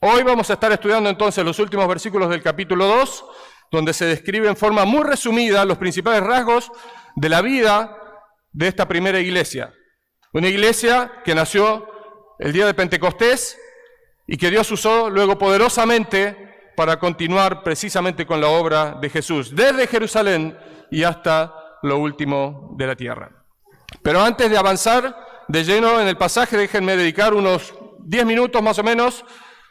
Hoy vamos a estar estudiando entonces los últimos versículos del capítulo 2, donde se describe en forma muy resumida los principales rasgos de la vida de esta primera iglesia. Una iglesia que nació el día de Pentecostés y que Dios usó luego poderosamente para continuar precisamente con la obra de Jesús, desde Jerusalén y hasta lo último de la tierra. Pero antes de avanzar de lleno en el pasaje, déjenme dedicar unos 10 minutos más o menos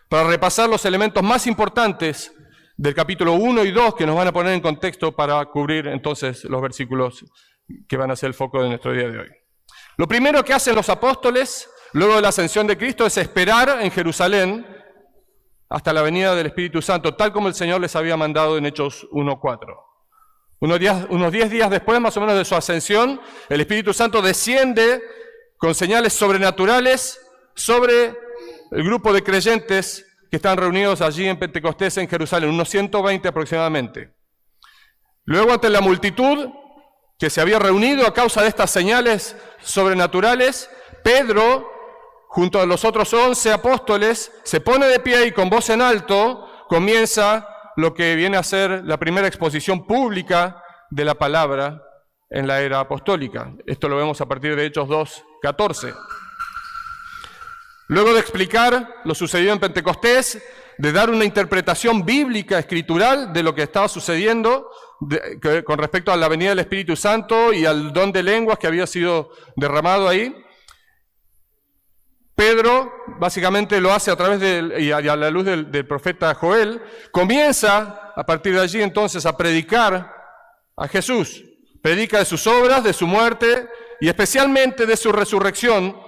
para repasar los elementos más importantes del capítulo 1 y 2 que nos van a poner en contexto para cubrir entonces los versículos que van a ser el foco de nuestro día de hoy. Lo primero que hacen los apóstoles luego de la ascensión de Cristo es esperar en Jerusalén hasta la venida del Espíritu Santo, tal como el Señor les había mandado en Hechos 1:4. Unos 10 días después, más o menos, de su ascensión, el Espíritu Santo desciende con señales sobrenaturales sobre el grupo de creyentes que están reunidos allí en Pentecostés en Jerusalén, unos 120 aproximadamente. Luego, ante la multitud que se había reunido a causa de estas señales sobrenaturales, Pedro, junto a los otros 11 apóstoles, se pone de pie y con voz en alto comienza lo que viene a ser la primera exposición pública de la palabra en la era apostólica. Esto lo vemos a partir de Hechos 2:14. Luego de explicar lo sucedido en Pentecostés, de dar una interpretación bíblica, escritural, de lo que estaba sucediendo con respecto a la venida del Espíritu Santo y al don de lenguas que había sido derramado ahí, Pedro básicamente lo hace a través y a la luz del profeta Joel, comienza a partir de allí entonces a predicar a Jesús. Predica de sus obras, de su muerte y especialmente de su resurrección,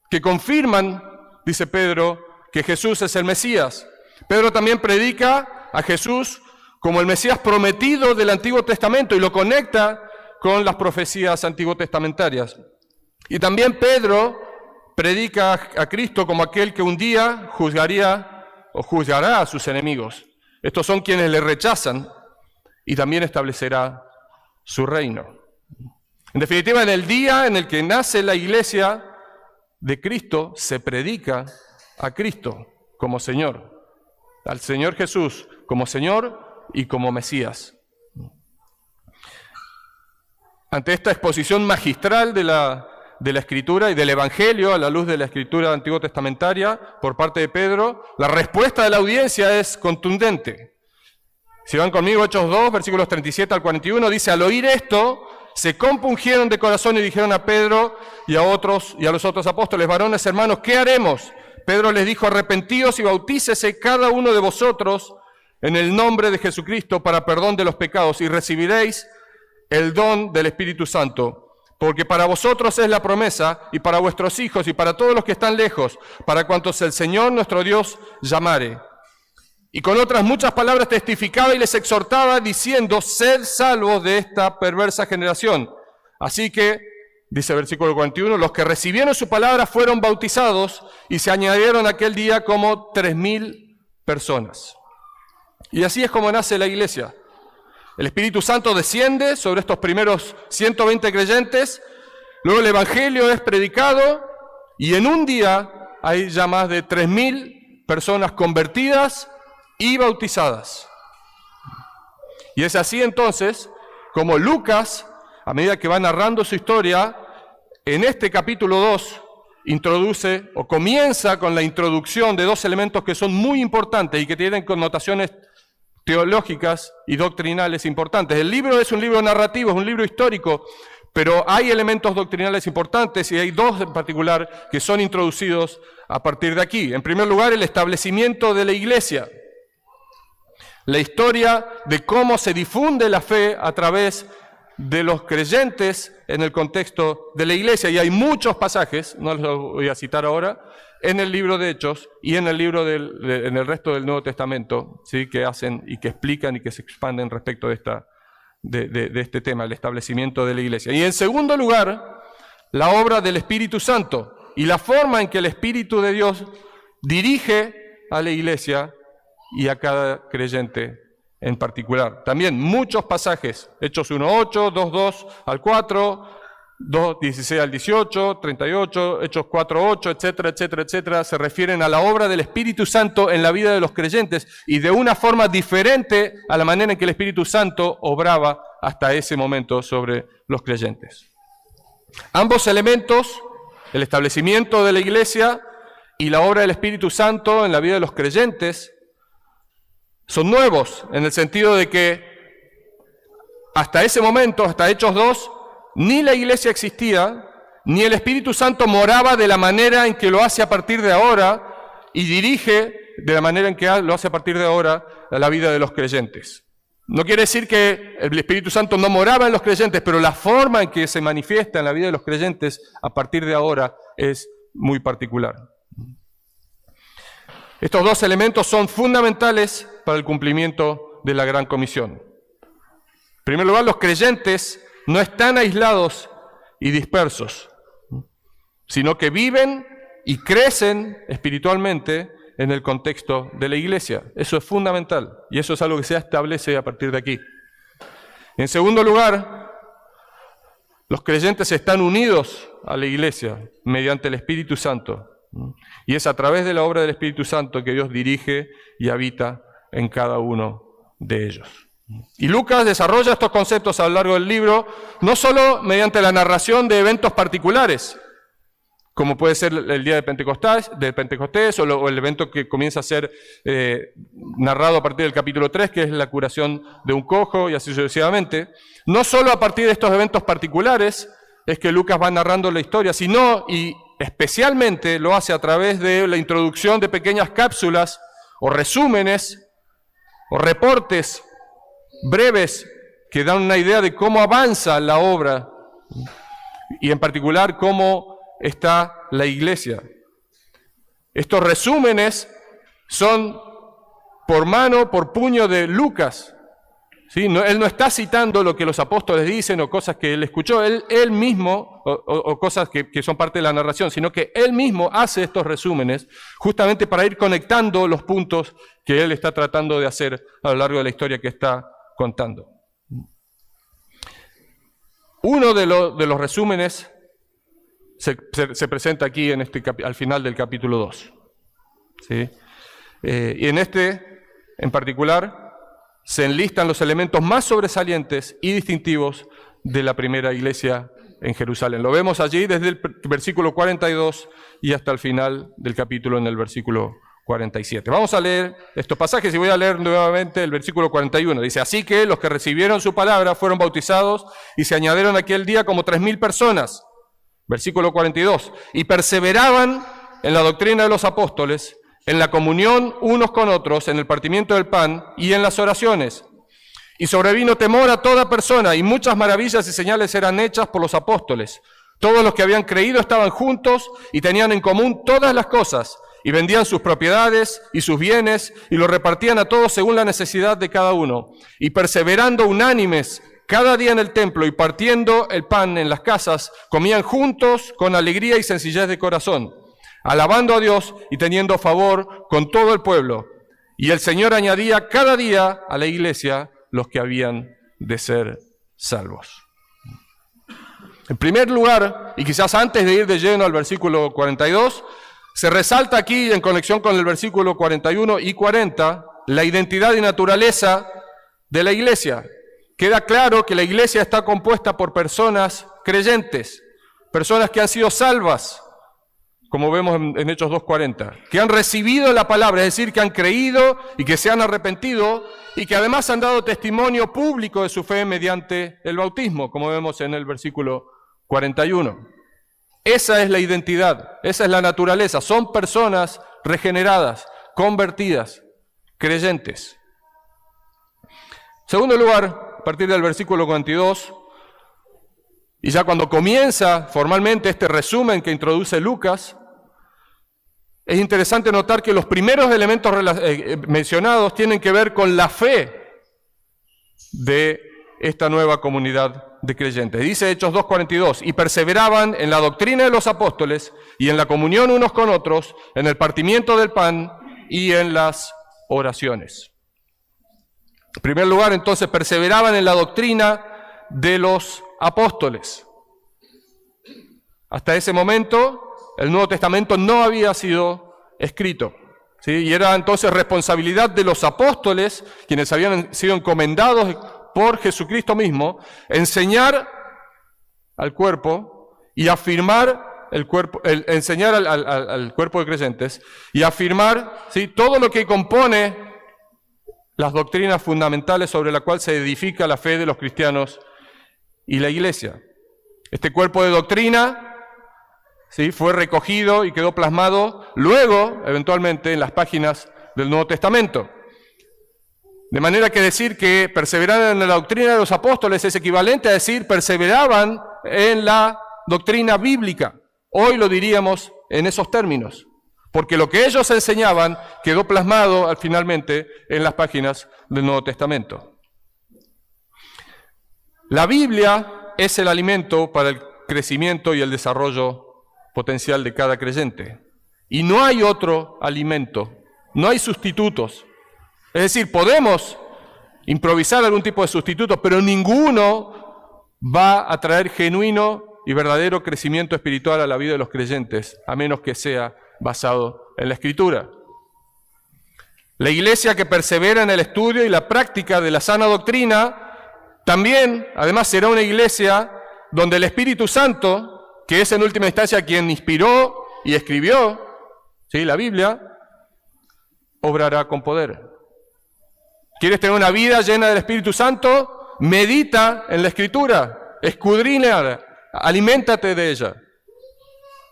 que confirman, dice Pedro, que Jesús es el Mesías. Pedro también predica a Jesús como el Mesías prometido del Antiguo Testamento y lo conecta con las profecías antiguo testamentarias. Y también Pedro predica a Cristo como aquel que un día juzgará a sus enemigos. Estos son quienes le rechazan y también establecerá su reino. En definitiva, en el día en el que nace la iglesia de Cristo, se predica a Cristo como Señor, al Señor Jesús como Señor y como Mesías. Ante esta exposición magistral de la Escritura y del Evangelio a la luz de la Escritura antiguo testamentaria por parte de Pedro, la respuesta de la audiencia es contundente. Si van conmigo, Hechos 2, versículos 37 al 41, dice: al oír esto, se compungieron de corazón y dijeron a Pedro y a los otros apóstoles: varones hermanos, ¿qué haremos? Pedro les dijo: arrepentíos y bautícese cada uno de vosotros en el nombre de Jesucristo para perdón de los pecados y recibiréis el don del Espíritu Santo. Porque para vosotros es la promesa, y para vuestros hijos, y para todos los que están lejos, para cuantos el Señor nuestro Dios llamare. Y con otras muchas palabras testificaba y les exhortaba, diciendo: sed salvos de esta perversa generación. Así que, dice el versículo 41, los que recibieron su palabra fueron bautizados, y se añadieron aquel día como 3,000 personas. Y así es como nace la iglesia. El Espíritu Santo desciende sobre estos primeros 120 creyentes, luego el Evangelio es predicado y en un día hay ya más de 3,000 personas convertidas y bautizadas. Y es así entonces como Lucas, a medida que va narrando su historia, en este capítulo 2 introduce o comienza con la introducción de dos elementos que son muy importantes y que tienen connotaciones teológicas y doctrinales importantes. El libro es un libro narrativo, es un libro histórico, pero hay elementos doctrinales importantes y hay dos en particular que son introducidos a partir de aquí. En primer lugar, el establecimiento de la iglesia, la historia de cómo se difunde la fe a través de los creyentes en el contexto de la iglesia. Y hay muchos pasajes, no los voy a citar ahora, en el libro de Hechos y en el resto del Nuevo Testamento, ¿sí?, que hacen y que explican y que se expanden respecto de este tema, el establecimiento de la iglesia. Y en segundo lugar, la obra del Espíritu Santo y la forma en que el Espíritu de Dios dirige a la iglesia y a cada creyente en particular. También muchos pasajes, Hechos 1:8, 2:2 al 4, 2, 16 al 18, 38, Hechos 4, 8, etcétera, etcétera, etcétera, se refieren a la obra del Espíritu Santo en la vida de los creyentes y de una forma diferente a la manera en que el Espíritu Santo obraba hasta ese momento sobre los creyentes. Ambos elementos, el establecimiento de la iglesia y la obra del Espíritu Santo en la vida de los creyentes, son nuevos en el sentido de que hasta ese momento, hasta Hechos 2, ni la iglesia existía, ni el Espíritu Santo moraba de la manera en que lo hace a partir de ahora y dirige de la manera en que lo hace a partir de ahora a la vida de los creyentes. No quiere decir que el Espíritu Santo no moraba en los creyentes, pero la forma en que se manifiesta en la vida de los creyentes a partir de ahora es muy particular. Estos dos elementos son fundamentales para el cumplimiento de la Gran Comisión. En primer lugar, los creyentes no están aislados y dispersos, sino que viven y crecen espiritualmente en el contexto de la iglesia. Eso es fundamental y eso es algo que se establece a partir de aquí. En segundo lugar, los creyentes están unidos a la iglesia mediante el Espíritu Santo. Y es a través de la obra del Espíritu Santo que Dios dirige y habita en cada uno de ellos. Y Lucas desarrolla estos conceptos a lo largo del libro, no solo mediante la narración de eventos particulares, como puede ser el día de Pentecostés o el evento que comienza a ser narrado a partir del capítulo 3, que es la curación de un cojo y así sucesivamente. No solo a partir de estos eventos particulares es que Lucas va narrando la historia, sino y especialmente lo hace a través de la introducción de pequeñas cápsulas o resúmenes o reportes breves que dan una idea de cómo avanza la obra y en particular cómo está la iglesia. Estos resúmenes son por mano, por puño de Lucas. ¿Sí? Él no está citando lo que los apóstoles dicen o cosas que él escuchó, él mismo, o cosas que son parte de la narración, sino que él mismo hace estos resúmenes justamente para ir conectando los puntos que él está tratando de hacer a lo largo de la historia que está contando. Uno de los resúmenes se presenta aquí al final del capítulo 2. ¿Sí? Y en particular, se enlistan los elementos más sobresalientes y distintivos de la primera iglesia en Jerusalén. Lo vemos allí desde el versículo 42 y hasta el final del capítulo en el versículo 47. Vamos a leer estos pasajes y voy a leer nuevamente el versículo 41. Dice, así que los que recibieron su palabra fueron bautizados y se añadieron aquel día como 3,000 personas. Versículo 42. Y perseveraban en la doctrina de los apóstoles, en la comunión unos con otros, en el partimiento del pan y en las oraciones. Y sobrevino temor a toda persona, y muchas maravillas y señales eran hechas por los apóstoles. Todos los que habían creído estaban juntos y tenían en común todas las cosas, y vendían sus propiedades y sus bienes, y los repartían a todos según la necesidad de cada uno. Y perseverando unánimes cada día en el templo y partiendo el pan en las casas, comían juntos con alegría y sencillez de corazón, alabando a Dios y teniendo favor con todo el pueblo. Y el Señor añadía cada día a la iglesia los que habían de ser salvos. En primer lugar, y quizás antes de ir de lleno al versículo 42, se resalta aquí, en conexión con el versículo 41 y 40, la identidad y naturaleza de la iglesia. Queda claro que la iglesia está compuesta por personas creyentes, personas que han sido salvas, como vemos en Hechos 2:40, que han recibido la palabra, es decir, que han creído y que se han arrepentido y que además han dado testimonio público de su fe mediante el bautismo, como vemos en el versículo 41. Esa es la identidad, esa es la naturaleza, son personas regeneradas, convertidas, creyentes. En segundo lugar, a partir del versículo 42, y ya cuando comienza formalmente este resumen que introduce Lucas, es interesante notar que los primeros elementos mencionados tienen que ver con la fe de esta nueva comunidad de creyentes. Dice Hechos 2:42, y perseveraban en la doctrina de los apóstoles y en la comunión unos con otros, en el partimiento del pan y en las oraciones. En primer lugar, entonces, perseveraban en la doctrina de los apóstoles. Hasta ese momento, el Nuevo Testamento no había sido escrito, ¿sí? Y era entonces responsabilidad de los apóstoles, quienes habían sido encomendados por Jesucristo mismo, enseñar al cuerpo y afirmar enseñar al cuerpo de creyentes y afirmar, ¿sí?, todo lo que compone las doctrinas fundamentales sobre la cual se edifica la fe de los cristianos y la iglesia. Este cuerpo de doctrina, ¿sí?, fue recogido y quedó plasmado luego, eventualmente, en las páginas del Nuevo Testamento. De manera que decir que perseveraban en la doctrina de los apóstoles es equivalente a decir perseveraban en la doctrina bíblica. Hoy lo diríamos en esos términos, porque lo que ellos enseñaban quedó plasmado finalmente en las páginas del Nuevo Testamento. La Biblia es el alimento para el crecimiento y el desarrollo potencial de cada creyente. Y no hay otro alimento, no hay sustitutos. Es decir, podemos improvisar algún tipo de sustitutos, pero ninguno va a traer genuino y verdadero crecimiento espiritual a la vida de los creyentes, a menos que sea basado en la Escritura. La iglesia que persevera en el estudio y la práctica de la sana doctrina, también, además, será una iglesia donde el Espíritu Santo, que es en última instancia quien inspiró y escribió, ¿sí?, la Biblia, obrará con poder. ¿Quieres tener una vida llena del Espíritu Santo? Medita en la Escritura, escudriñala, aliméntate de ella.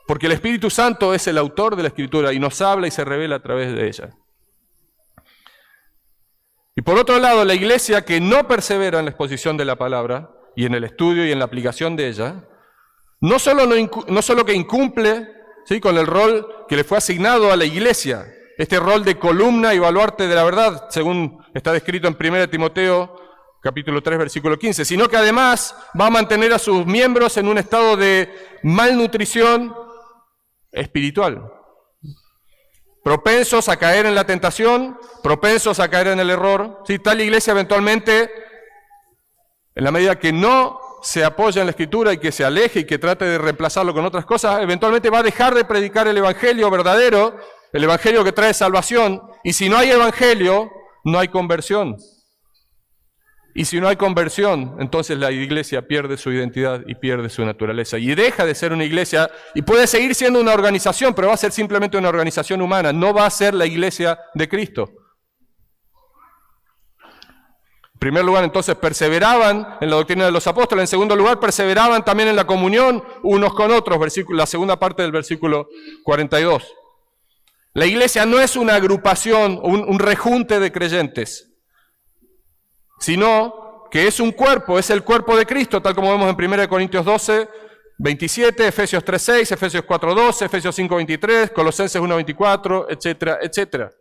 Porque el Espíritu Santo es el autor de la Escritura y nos habla y se revela a través de ella. Y por otro lado, la iglesia que no persevera en la exposición de la palabra y en el estudio y en la aplicación de ella, no solo que incumple, ¿sí?, con el rol que le fue asignado a la iglesia, este rol de columna y baluarte de la verdad, según está descrito en 1 Timoteo capítulo 3, versículo 15, sino que además va a mantener a sus miembros en un estado de malnutrición espiritual, propensos a caer en la tentación, propensos a caer en el error. ¿Sí? Tal iglesia eventualmente, en la medida que no se apoya en la Escritura y que se aleje y que trate de reemplazarlo con otras cosas, eventualmente va a dejar de predicar el Evangelio verdadero, el Evangelio que trae salvación, y si no hay Evangelio, no hay conversión. Y si no hay conversión, entonces la iglesia pierde su identidad y pierde su naturaleza. Y deja de ser una iglesia, y puede seguir siendo una organización, pero va a ser simplemente una organización humana, no va a ser la iglesia de Cristo. En primer lugar, entonces, perseveraban en la doctrina de los apóstoles. En segundo lugar, perseveraban también en la comunión unos con otros, la segunda parte del versículo 42. La iglesia no es una agrupación, un rejunte de creyentes, sino que es un cuerpo, es el cuerpo de Cristo, tal como vemos en 1 Corintios 12, 27, Efesios 3, 6, Efesios 4, 12, Efesios 5, 23, Colosenses 1, 24, etcétera, etcétera,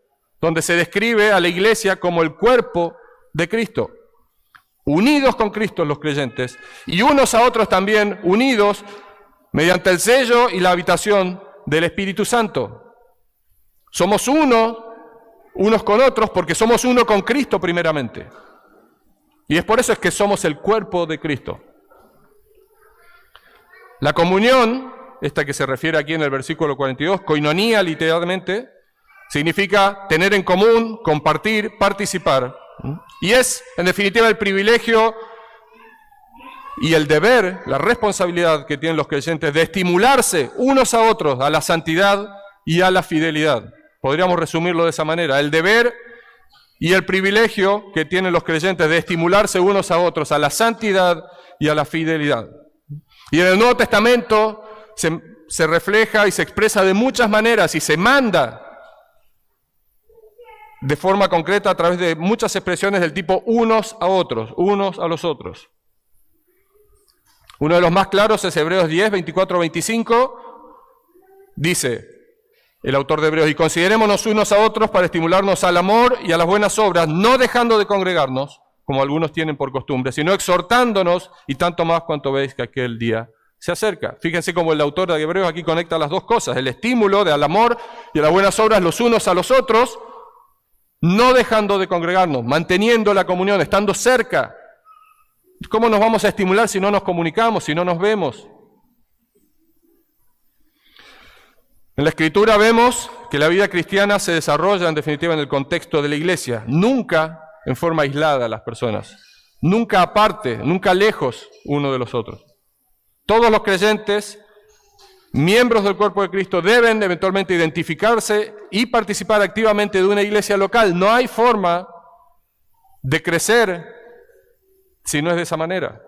donde se describe a la iglesia como el cuerpo de Cristo, unidos con Cristo los creyentes, y unos a otros también unidos mediante el sello y la habitación del Espíritu Santo. Somos unos con otros porque somos uno con Cristo primeramente. Y es por eso es que somos el cuerpo de Cristo. La comunión, esta que se refiere aquí en el versículo 42, koinonía literalmente, significa tener en común, compartir, participar. Y es, en definitiva, el privilegio y el deber, la responsabilidad que tienen los creyentes de estimularse unos a otros a la santidad y a la fidelidad. Podríamos resumirlo de esa manera, el deber y el privilegio que tienen los creyentes de estimularse unos a otros a la santidad y a la fidelidad. Y en el Nuevo Testamento se refleja y se expresa de muchas maneras y se manda de forma concreta a través de muchas expresiones del tipo unos a otros, unos a los otros. Uno de los más claros es Hebreos 10, 24, 25, dice el autor de Hebreos, y considerémonos unos a otros para estimularnos al amor y a las buenas obras, no dejando de congregarnos, como algunos tienen por costumbre, sino exhortándonos, y tanto más cuanto veis que aquel día se acerca. Fíjense cómo el autor de Hebreos aquí conecta las dos cosas, el estímulo al amor y a las buenas obras los unos a los otros, no dejando de congregarnos, manteniendo la comunión, estando cerca. ¿Cómo nos vamos a estimular si no nos comunicamos, si no nos vemos? En la Escritura vemos que la vida cristiana se desarrolla en definitiva en el contexto de la iglesia, nunca en forma aislada las personas, nunca aparte, nunca lejos uno de los otros. Todos los creyentes, miembros del cuerpo de Cristo, deben eventualmente identificarse y participar activamente de una iglesia local. No hay forma de crecer si no es de esa manera.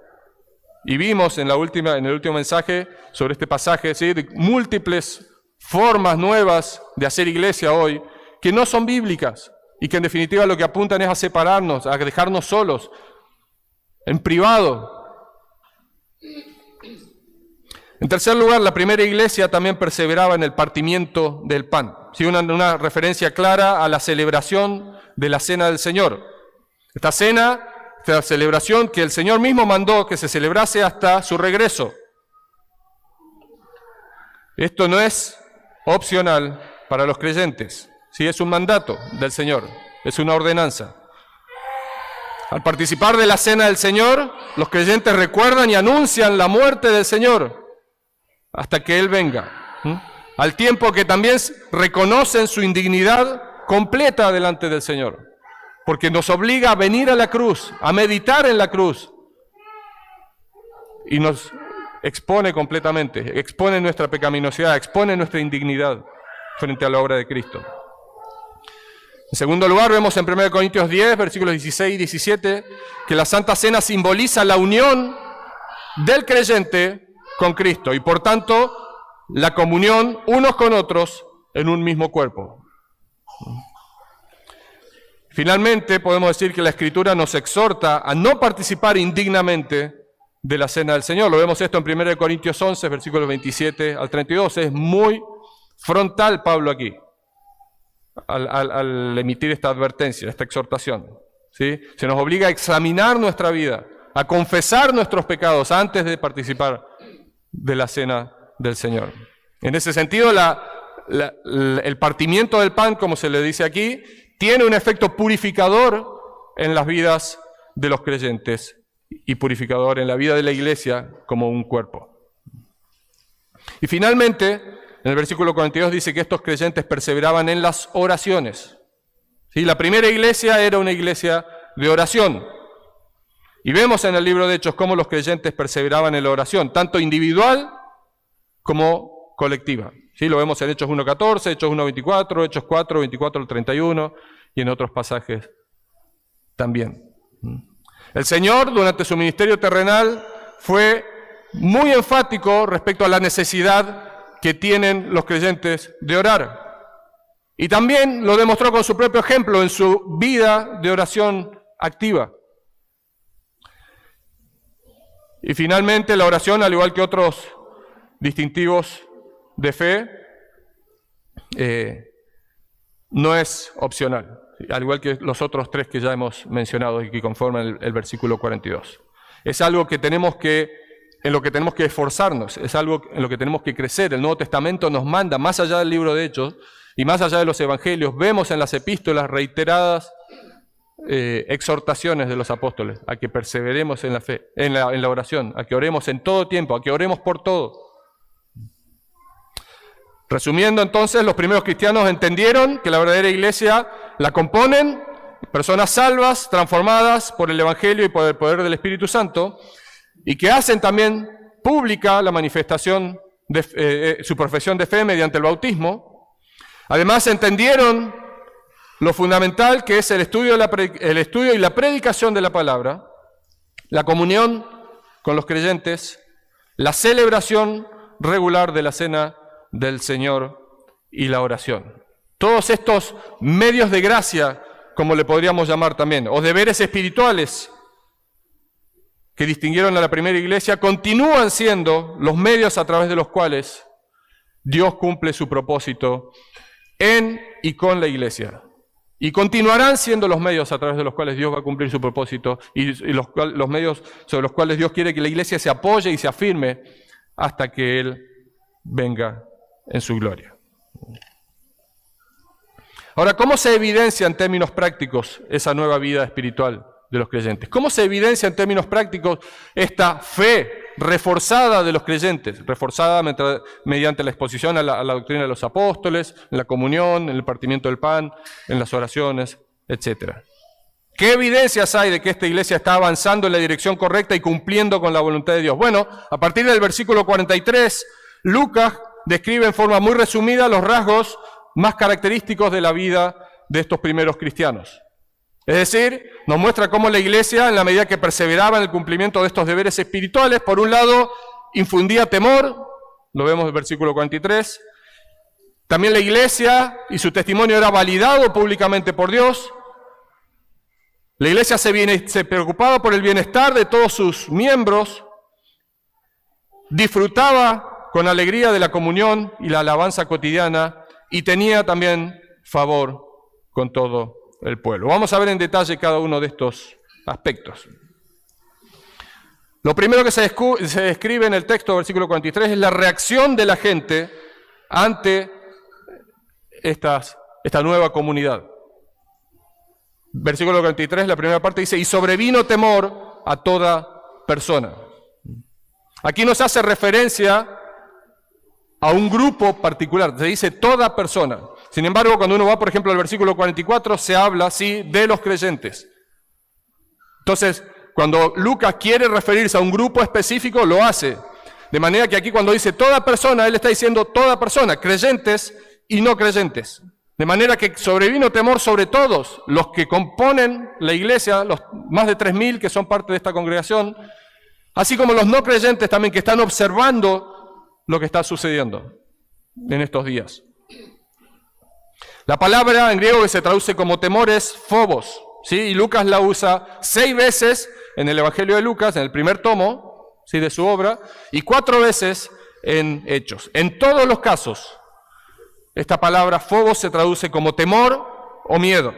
Y vimos en el último mensaje sobre este pasaje, ¿sí?, de múltiples formas nuevas de hacer iglesia hoy que no son bíblicas y que en definitiva lo que apuntan es a separarnos, a dejarnos solos, en privado. En tercer lugar, la primera iglesia también perseveraba en el partimiento del pan. ¿Sí? Una referencia clara a la celebración de la Cena del Señor. Esta celebración que el Señor mismo mandó que se celebrase hasta su regreso. Esto no es opcional para los creyentes. Sí, es un mandato del Señor, es una ordenanza. Al participar de la Cena del Señor, los creyentes recuerdan y anuncian la muerte del Señor hasta que Él venga. Al tiempo que también reconocen su indignidad completa delante del Señor, porque nos obliga a venir a la cruz, a meditar en la cruz, y nos expone completamente, expone nuestra pecaminosidad, expone nuestra indignidad frente a la obra de Cristo. En segundo lugar, vemos en 1 Corintios 10, versículos 16 y 17, que la Santa Cena simboliza la unión del creyente con Cristo y por tanto la comunión unos con otros en un mismo cuerpo. Finalmente, podemos decir que la Escritura nos exhorta a no participar indignamente de la Cena del Señor. Lo vemos esto en 1 Corintios 11, versículos 27 al 32. Es muy frontal Pablo aquí, al emitir esta advertencia, esta exhortación. ¿Sí? Se nos obliga a examinar nuestra vida, a confesar nuestros pecados antes de participar de la Cena del Señor. En ese sentido, el partimiento del pan, como se le dice aquí, tiene un efecto purificador en las vidas de los creyentes y purificador en la vida de la iglesia como un cuerpo. Y finalmente, en el versículo 42 dice que estos creyentes perseveraban en las oraciones. ¿Sí? La primera iglesia era una iglesia de oración. Y vemos en el libro de Hechos cómo los creyentes perseveraban en la oración, tanto individual como colectiva. ¿Sí? Lo vemos en Hechos 1.14, Hechos 1.24, Hechos 4, 24 al 31 y en otros pasajes también. El Señor, durante su ministerio terrenal, fue muy enfático respecto a la necesidad que tienen los creyentes de orar. Y también lo demostró con su propio ejemplo en su vida de oración activa. Y finalmente la oración, al igual que otros distintivos de fe, no es opcional, al igual que los otros tres que ya hemos mencionado y que conforman el versículo 42. Es algo que en lo que tenemos que esforzarnos, es algo en lo que tenemos que crecer. El Nuevo Testamento nos manda, más allá del libro de Hechos y más allá de los evangelios, vemos en las epístolas reiteradas exhortaciones de los apóstoles a que perseveremos en la fe, en la oración, a que oremos en todo tiempo, a que oremos por todo. Resumiendo entonces, los primeros cristianos entendieron que la verdadera iglesia la componen personas salvas, transformadas por el Evangelio y por el poder del Espíritu Santo, y que hacen también pública la manifestación de su profesión de fe mediante el bautismo. Además entendieron lo fundamental que es el estudio y la predicación de la palabra, la comunión con los creyentes, la celebración regular de la Cena del Señor y la oración. Todos estos medios de gracia, como le podríamos llamar también, o deberes espirituales que distinguieron a la primera iglesia, continúan siendo los medios a través de los cuales Dios cumple su propósito en y con la iglesia. Y continuarán siendo los medios a través de los cuales Dios va a cumplir su propósito y los medios sobre los cuales Dios quiere que la iglesia se apoye y se afirme hasta que Él venga en su gloria. Ahora, ¿cómo se evidencia en términos prácticos esa nueva vida espiritual de los creyentes? ¿Cómo se evidencia en términos prácticos esta fe reforzada de los creyentes, reforzada mediante la exposición a la doctrina de los apóstoles, en la comunión, en el partimiento del pan, en las oraciones, etc. ¿Qué evidencias hay de que esta iglesia está avanzando en la dirección correcta y cumpliendo con la voluntad de Dios? Bueno, a partir del versículo 43, Lucas describe en forma muy resumida los rasgos más característicos de la vida de estos primeros cristianos. Es decir, nos muestra cómo la iglesia, en la medida que perseveraba en el cumplimiento de estos deberes espirituales, por un lado, infundía temor, lo vemos en el versículo 43, también la iglesia y su testimonio era validado públicamente por Dios. La iglesia se preocupaba por el bienestar de todos sus miembros, disfrutaba con alegría de la comunión y la alabanza cotidiana y tenía también favor con todo el pueblo. Vamos a ver en detalle cada uno de estos aspectos. Lo primero que se describe en el texto, versículo 43, es la reacción de la gente ante esta nueva comunidad. Versículo 43, la primera parte dice, y sobrevino temor a toda persona. Aquí no se hace referencia a un grupo particular, se dice toda persona. Sin embargo, cuando uno va, por ejemplo, al versículo 44, se habla, sí, de los creyentes. Entonces, cuando Lucas quiere referirse a un grupo específico, lo hace. De manera que aquí cuando dice toda persona, él está diciendo toda persona, creyentes y no creyentes. De manera que sobrevino temor sobre todos los que componen la iglesia, los más de 3.000 que son parte de esta congregación, así como los no creyentes también que están observando lo que está sucediendo en estos días. La palabra en griego que se traduce como temor es phobos, ¿sí? Y Lucas la usa 6 veces en el Evangelio de Lucas, en el primer tomo, ¿sí?, de su obra, y 4 veces en Hechos. En todos los casos, esta palabra phobos se traduce como temor o miedo,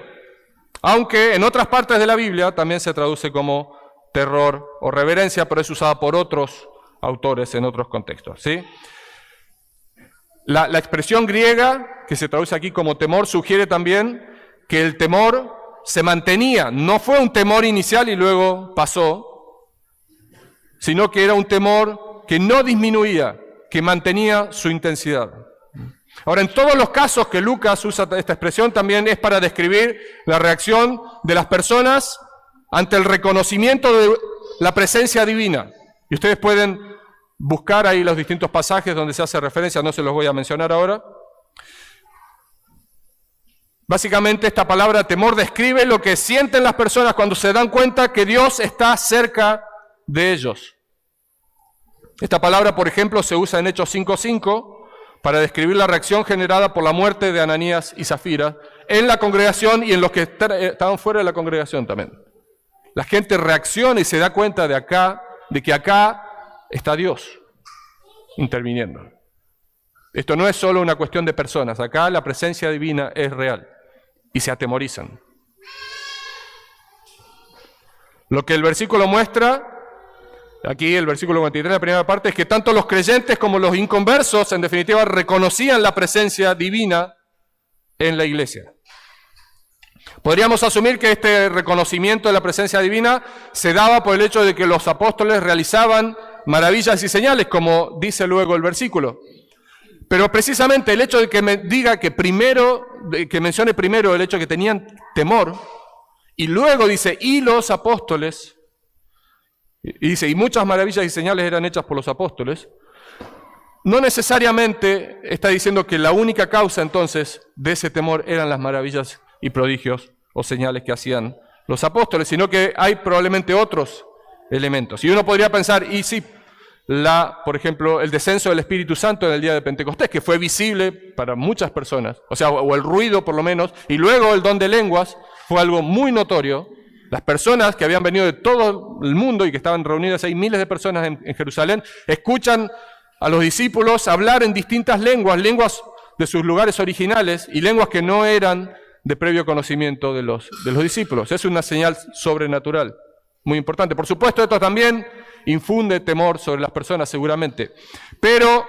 aunque en otras partes de la Biblia también se traduce como terror o reverencia, pero es usada por otros autores en otros contextos, ¿sí? La expresión griega, que se traduce aquí como temor, sugiere también que el temor se mantenía, no fue un temor inicial y luego pasó, sino que era un temor que no disminuía, que mantenía su intensidad. Ahora, en todos los casos que Lucas usa esta expresión, también es para describir la reacción de las personas ante el reconocimiento de la presencia divina. Y ustedes pueden buscar ahí los distintos pasajes donde se hace referencia, no se los voy a mencionar ahora. Básicamente esta palabra temor describe lo que sienten las personas cuando se dan cuenta que Dios está cerca de ellos. Esta palabra, por ejemplo, se usa en Hechos 5:5 para describir la reacción generada por la muerte de Ananías y Zafira en la congregación y en los que estaban fuera de la congregación también. La gente reacciona y se da cuenta de que acá está Dios interviniendo. Esto no es solo una cuestión de personas, acá la presencia divina es real y se atemorizan. Lo que el versículo muestra, aquí el versículo 23, la primera parte, es que tanto los creyentes como los inconversos, en definitiva, reconocían la presencia divina en la iglesia. Podríamos asumir que este reconocimiento de la presencia divina se daba por el hecho de que los apóstoles realizaban maravillas y señales, como dice luego el versículo. Pero precisamente el hecho de que me diga que mencione primero el hecho de que tenían temor, y luego dice, y los apóstoles, y dice, y muchas maravillas y señales eran hechas por los apóstoles, no necesariamente está diciendo que la única causa entonces de ese temor eran las maravillas y prodigios o señales que hacían los apóstoles, sino que hay probablemente otros elementos. Y uno podría pensar, y sí, por ejemplo, el descenso del Espíritu Santo en el día de Pentecostés, que fue visible para muchas personas, o el ruido por lo menos, y luego el don de lenguas fue algo muy notorio. Las personas que habían venido de todo el mundo y que estaban reunidas ahí, miles de personas en Jerusalén, escuchan a los discípulos hablar en distintas lenguas de sus lugares originales y lenguas que no eran de previo conocimiento de los discípulos. Es una señal sobrenatural muy importante. Por supuesto, esto también infunde temor sobre las personas seguramente, pero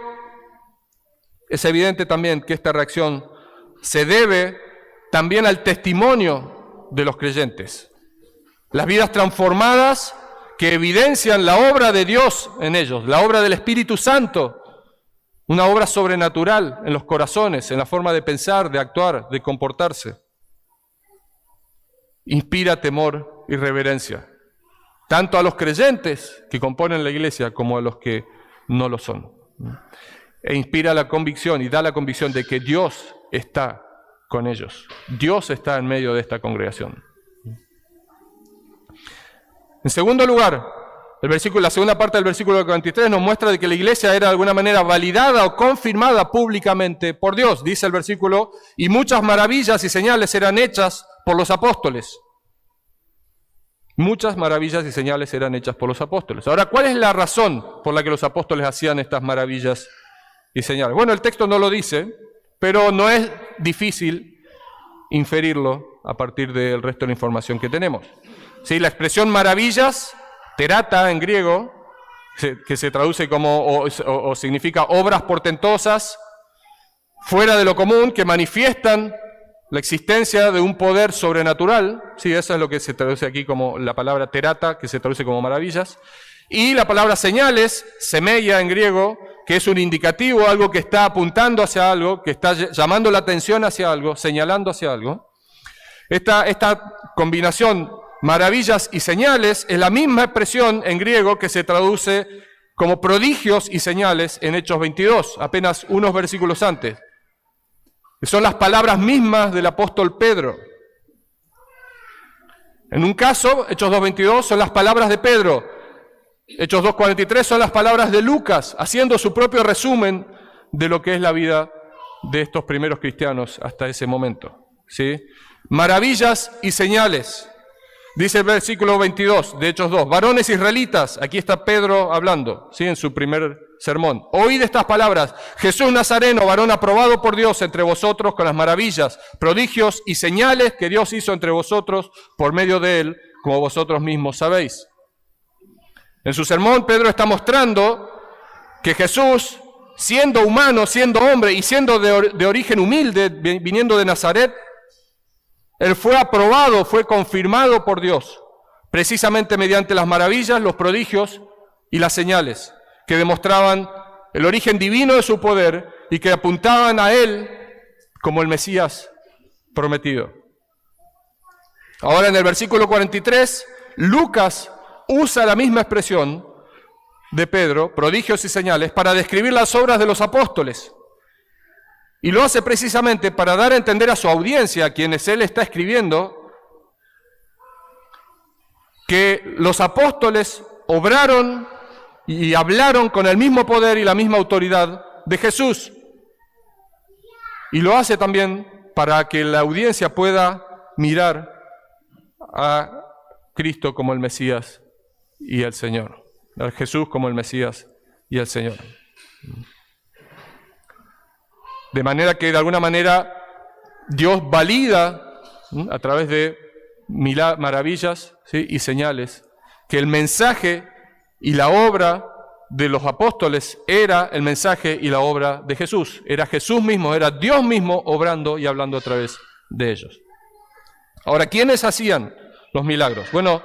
es evidente también que esta reacción se debe también al testimonio de los creyentes. Las vidas transformadas que evidencian la obra de Dios en ellos, la obra del Espíritu Santo, una obra sobrenatural en los corazones, en la forma de pensar, de actuar, de comportarse. Inspira temor y reverencia, tanto a los creyentes que componen la iglesia como a los que no lo son. E inspira la convicción y da la convicción de que Dios está con ellos. Dios está en medio de esta congregación. En segundo lugar, la segunda parte del versículo 43 nos muestra de que la iglesia era de alguna manera validada o confirmada públicamente por Dios. Dice el versículo, y muchas maravillas y señales eran hechas por los apóstoles. Muchas maravillas y señales eran hechas por los apóstoles. Ahora, ¿cuál es la razón por la que los apóstoles hacían estas maravillas y señales? Bueno, el texto no lo dice, pero no es difícil inferirlo a partir del resto de la información que tenemos. Sí, la expresión maravillas, terata en griego, que se traduce como o significa obras portentosas, fuera de lo común, que manifiestan la existencia de un poder sobrenatural. Sí, eso es lo que se traduce aquí como la palabra terata, que se traduce como maravillas. Y la palabra señales, semeia en griego, que es un indicativo, algo que está apuntando hacia algo, que está llamando la atención hacia algo, señalando hacia algo. Esta combinación, maravillas y señales, es la misma expresión en griego que se traduce como prodigios y señales en Hechos 22, apenas unos versículos antes. Son las palabras mismas del apóstol Pedro. En un caso, Hechos 2.22, son las palabras de Pedro. Hechos 2.43 son las palabras de Lucas, haciendo su propio resumen de lo que es la vida de estos primeros cristianos hasta ese momento. ¿Sí? Maravillas y señales. Dice el versículo 22 de Hechos 2, varones israelitas, aquí está Pedro hablando, ¿sí? En su primer sermón. Oíd estas palabras, Jesús Nazareno, varón aprobado por Dios entre vosotros con las maravillas, prodigios y señales que Dios hizo entre vosotros por medio de él, como vosotros mismos sabéis. En su sermón Pedro está mostrando que Jesús, siendo humano, siendo hombre y siendo de origen humilde, viniendo de Nazaret, él fue aprobado, fue confirmado por Dios, precisamente mediante las maravillas, los prodigios y las señales, que demostraban el origen divino de su poder y que apuntaban a él como el Mesías prometido. Ahora en el versículo 43, Lucas usa la misma expresión de Pedro, prodigios y señales, para describir las obras de los apóstoles. Y lo hace precisamente para dar a entender a su audiencia, a quienes él está escribiendo, que los apóstoles obraron y hablaron con el mismo poder y la misma autoridad de Jesús. Y lo hace también para que la audiencia pueda mirar a Cristo como el Mesías y el Señor, a Jesús como el Mesías y el Señor. De manera que de alguna manera Dios valida a través de maravillas, ¿sí? y señales que el mensaje y la obra de los apóstoles era el mensaje y la obra de Jesús. Era Jesús mismo, era Dios mismo obrando y hablando a través de ellos. Ahora, ¿quiénes hacían los milagros? Bueno,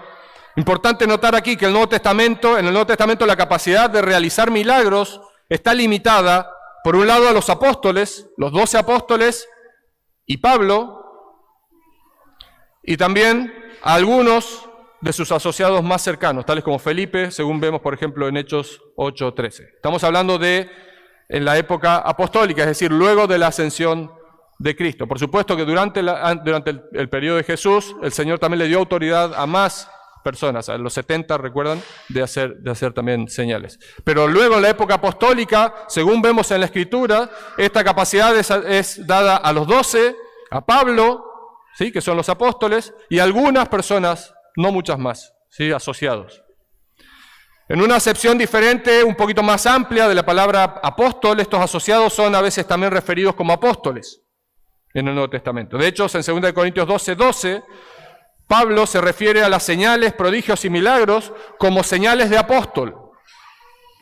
importante notar aquí que en el Nuevo Testamento la capacidad de realizar milagros está limitada, por un lado, a los apóstoles, los 12 apóstoles y Pablo, y también a algunos de sus asociados más cercanos, tales como Felipe, según vemos, por ejemplo, en Hechos 8:13. Estamos hablando de en la época apostólica, es decir, luego de la ascensión de Cristo. Por supuesto que durante el periodo de Jesús, el Señor también le dio autoridad a más personas, a los 70, recuerdan, de hacer también señales. Pero luego en la época apostólica, según vemos en la Escritura, esta capacidad es dada a los 12, a Pablo, ¿sí? que son los apóstoles, y a algunas personas, no muchas más, ¿sí? asociados. En una acepción diferente, un poquito más amplia de la palabra apóstol, estos asociados son a veces también referidos como apóstoles en el Nuevo Testamento. De hecho, en 2 Corintios 12:12, Pablo se refiere a las señales, prodigios y milagros como señales de apóstol.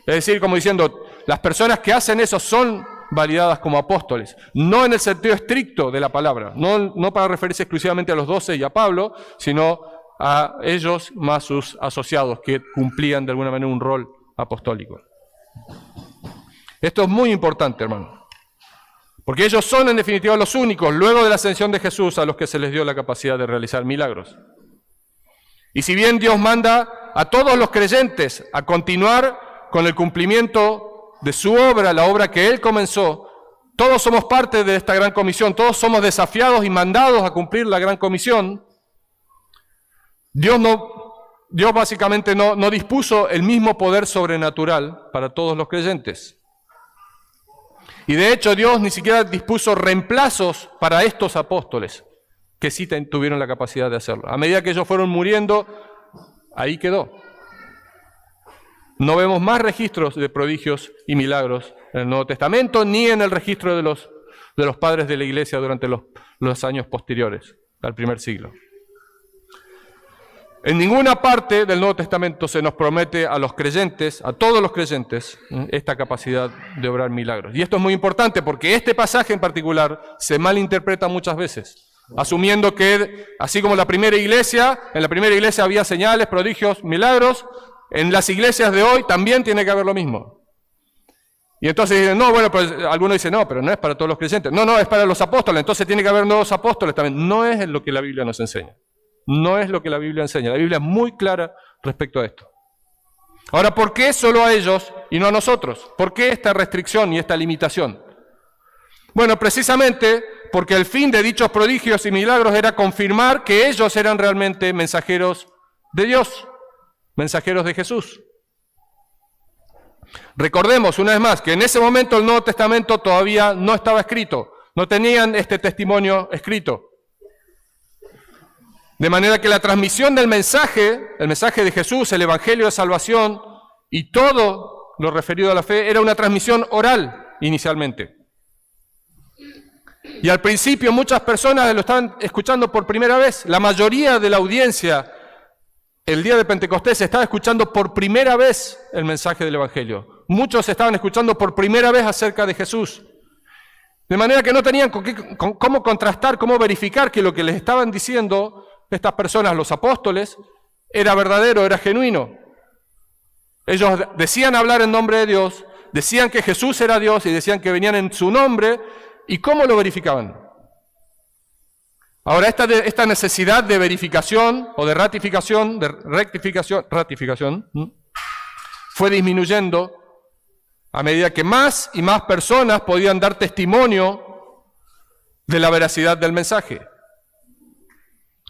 Es decir, como diciendo, las personas que hacen eso son validadas como apóstoles. No en el sentido estricto de la palabra, no para referirse exclusivamente a los 12 y a Pablo, sino a ellos más sus asociados que cumplían de alguna manera un rol apostólico. Esto es muy importante, hermano, porque ellos son en definitiva los únicos, luego de la ascensión de Jesús, a los que se les dio la capacidad de realizar milagros. Y si bien Dios manda a todos los creyentes a continuar con el cumplimiento de su obra, la obra que Él comenzó, todos somos parte de esta gran comisión, todos somos desafiados y mandados a cumplir la gran comisión. Dios básicamente no dispuso el mismo poder sobrenatural para todos los creyentes. Y de hecho Dios ni siquiera dispuso reemplazos para estos apóstoles, que sí tuvieron la capacidad de hacerlo. A medida que ellos fueron muriendo, ahí quedó. No vemos más registros de prodigios y milagros en el Nuevo Testamento, ni en el registro de los padres de la Iglesia durante los años posteriores al primer siglo. En ninguna parte del Nuevo Testamento se nos promete a los creyentes, a todos los creyentes, esta capacidad de obrar milagros. Y esto es muy importante porque este pasaje en particular se malinterpreta muchas veces, asumiendo que, así como en la primera iglesia había señales, prodigios, milagros, en las iglesias de hoy también tiene que haber lo mismo. Y entonces dicen, no, bueno, pues algunos dicen, no, pero no es para todos los creyentes. No, es para los apóstoles, entonces tiene que haber nuevos apóstoles también. No es lo que la Biblia nos enseña. No es lo que la Biblia enseña. La Biblia es muy clara respecto a esto. Ahora, ¿por qué solo a ellos y no a nosotros? ¿Por qué esta restricción y esta limitación? Bueno, precisamente porque el fin de dichos prodigios y milagros era confirmar que ellos eran realmente mensajeros de Dios, mensajeros de Jesús. Recordemos una vez más que en ese momento el Nuevo Testamento todavía no estaba escrito, no tenían este testimonio escrito. De manera que la transmisión del mensaje, el mensaje de Jesús, el Evangelio de Salvación y todo lo referido a la fe, era una transmisión oral inicialmente. Y al principio muchas personas lo estaban escuchando por primera vez. La mayoría de la audiencia el día de Pentecostés estaba escuchando por primera vez el mensaje del Evangelio. Muchos estaban escuchando por primera vez acerca de Jesús. De manera que no tenían cómo contrastar, cómo verificar que lo que les estaban diciendo estas personas, los apóstoles, era verdadero, era genuino. Ellos decían hablar en nombre de Dios, decían que Jesús era Dios y decían que venían en su nombre. ¿Y cómo lo verificaban? Ahora, esta necesidad de verificación o de ratificación, ratificación, fue disminuyendo a medida que más y más personas podían dar testimonio de la veracidad del mensaje.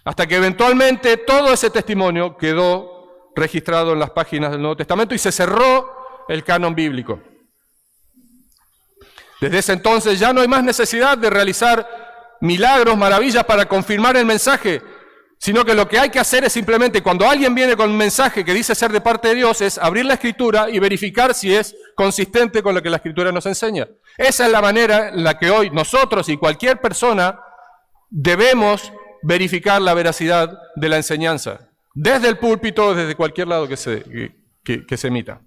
Hasta que eventualmente todo ese testimonio quedó registrado en las páginas del Nuevo Testamento y se cerró el canon bíblico. Desde ese entonces ya no hay más necesidad de realizar milagros, maravillas para confirmar el mensaje, sino que lo que hay que hacer es simplemente, cuando alguien viene con un mensaje que dice ser de parte de Dios, es abrir la Escritura y verificar si es consistente con lo que la Escritura nos enseña. Esa es la manera en la que hoy nosotros y cualquier persona debemos verificar la veracidad de la enseñanza, desde el púlpito, desde cualquier lado que se emita.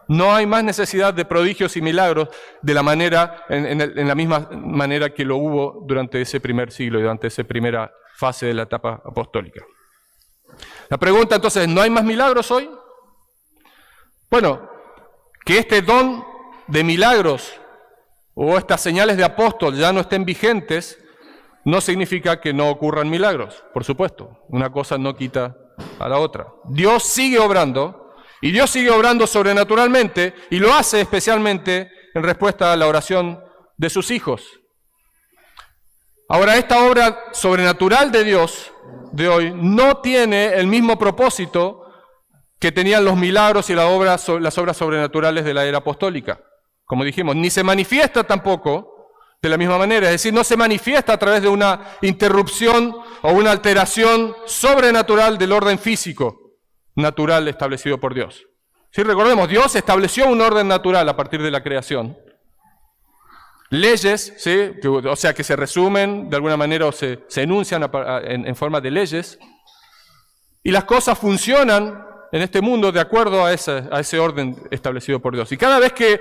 No hay más necesidad de prodigios y milagros de la manera, en la misma manera que lo hubo durante ese primer siglo y durante esa primera fase de la etapa apostólica. La pregunta entonces, ¿no hay más milagros hoy? Bueno, que este don de milagros o estas señales de apóstol ya no estén vigentes, no significa que no ocurran milagros, por supuesto. Una cosa no quita a la otra. Dios sigue obrando. Y Dios sigue obrando sobrenaturalmente y lo hace especialmente en respuesta a la oración de sus hijos. Ahora, esta obra sobrenatural de Dios de hoy no tiene el mismo propósito que tenían los milagros y las obras sobrenaturales de la era apostólica. Como dijimos, ni se manifiesta tampoco de la misma manera, es decir, no se manifiesta a través de una interrupción o una alteración sobrenatural del orden físico natural establecido por Dios. Si recordemos, Dios estableció un orden natural a partir de la creación. Leyes, ¿sí? O sea, que se resumen de alguna manera o se enuncian en forma de leyes. Y las cosas funcionan en este mundo de acuerdo a ese orden establecido por Dios. Y cada vez que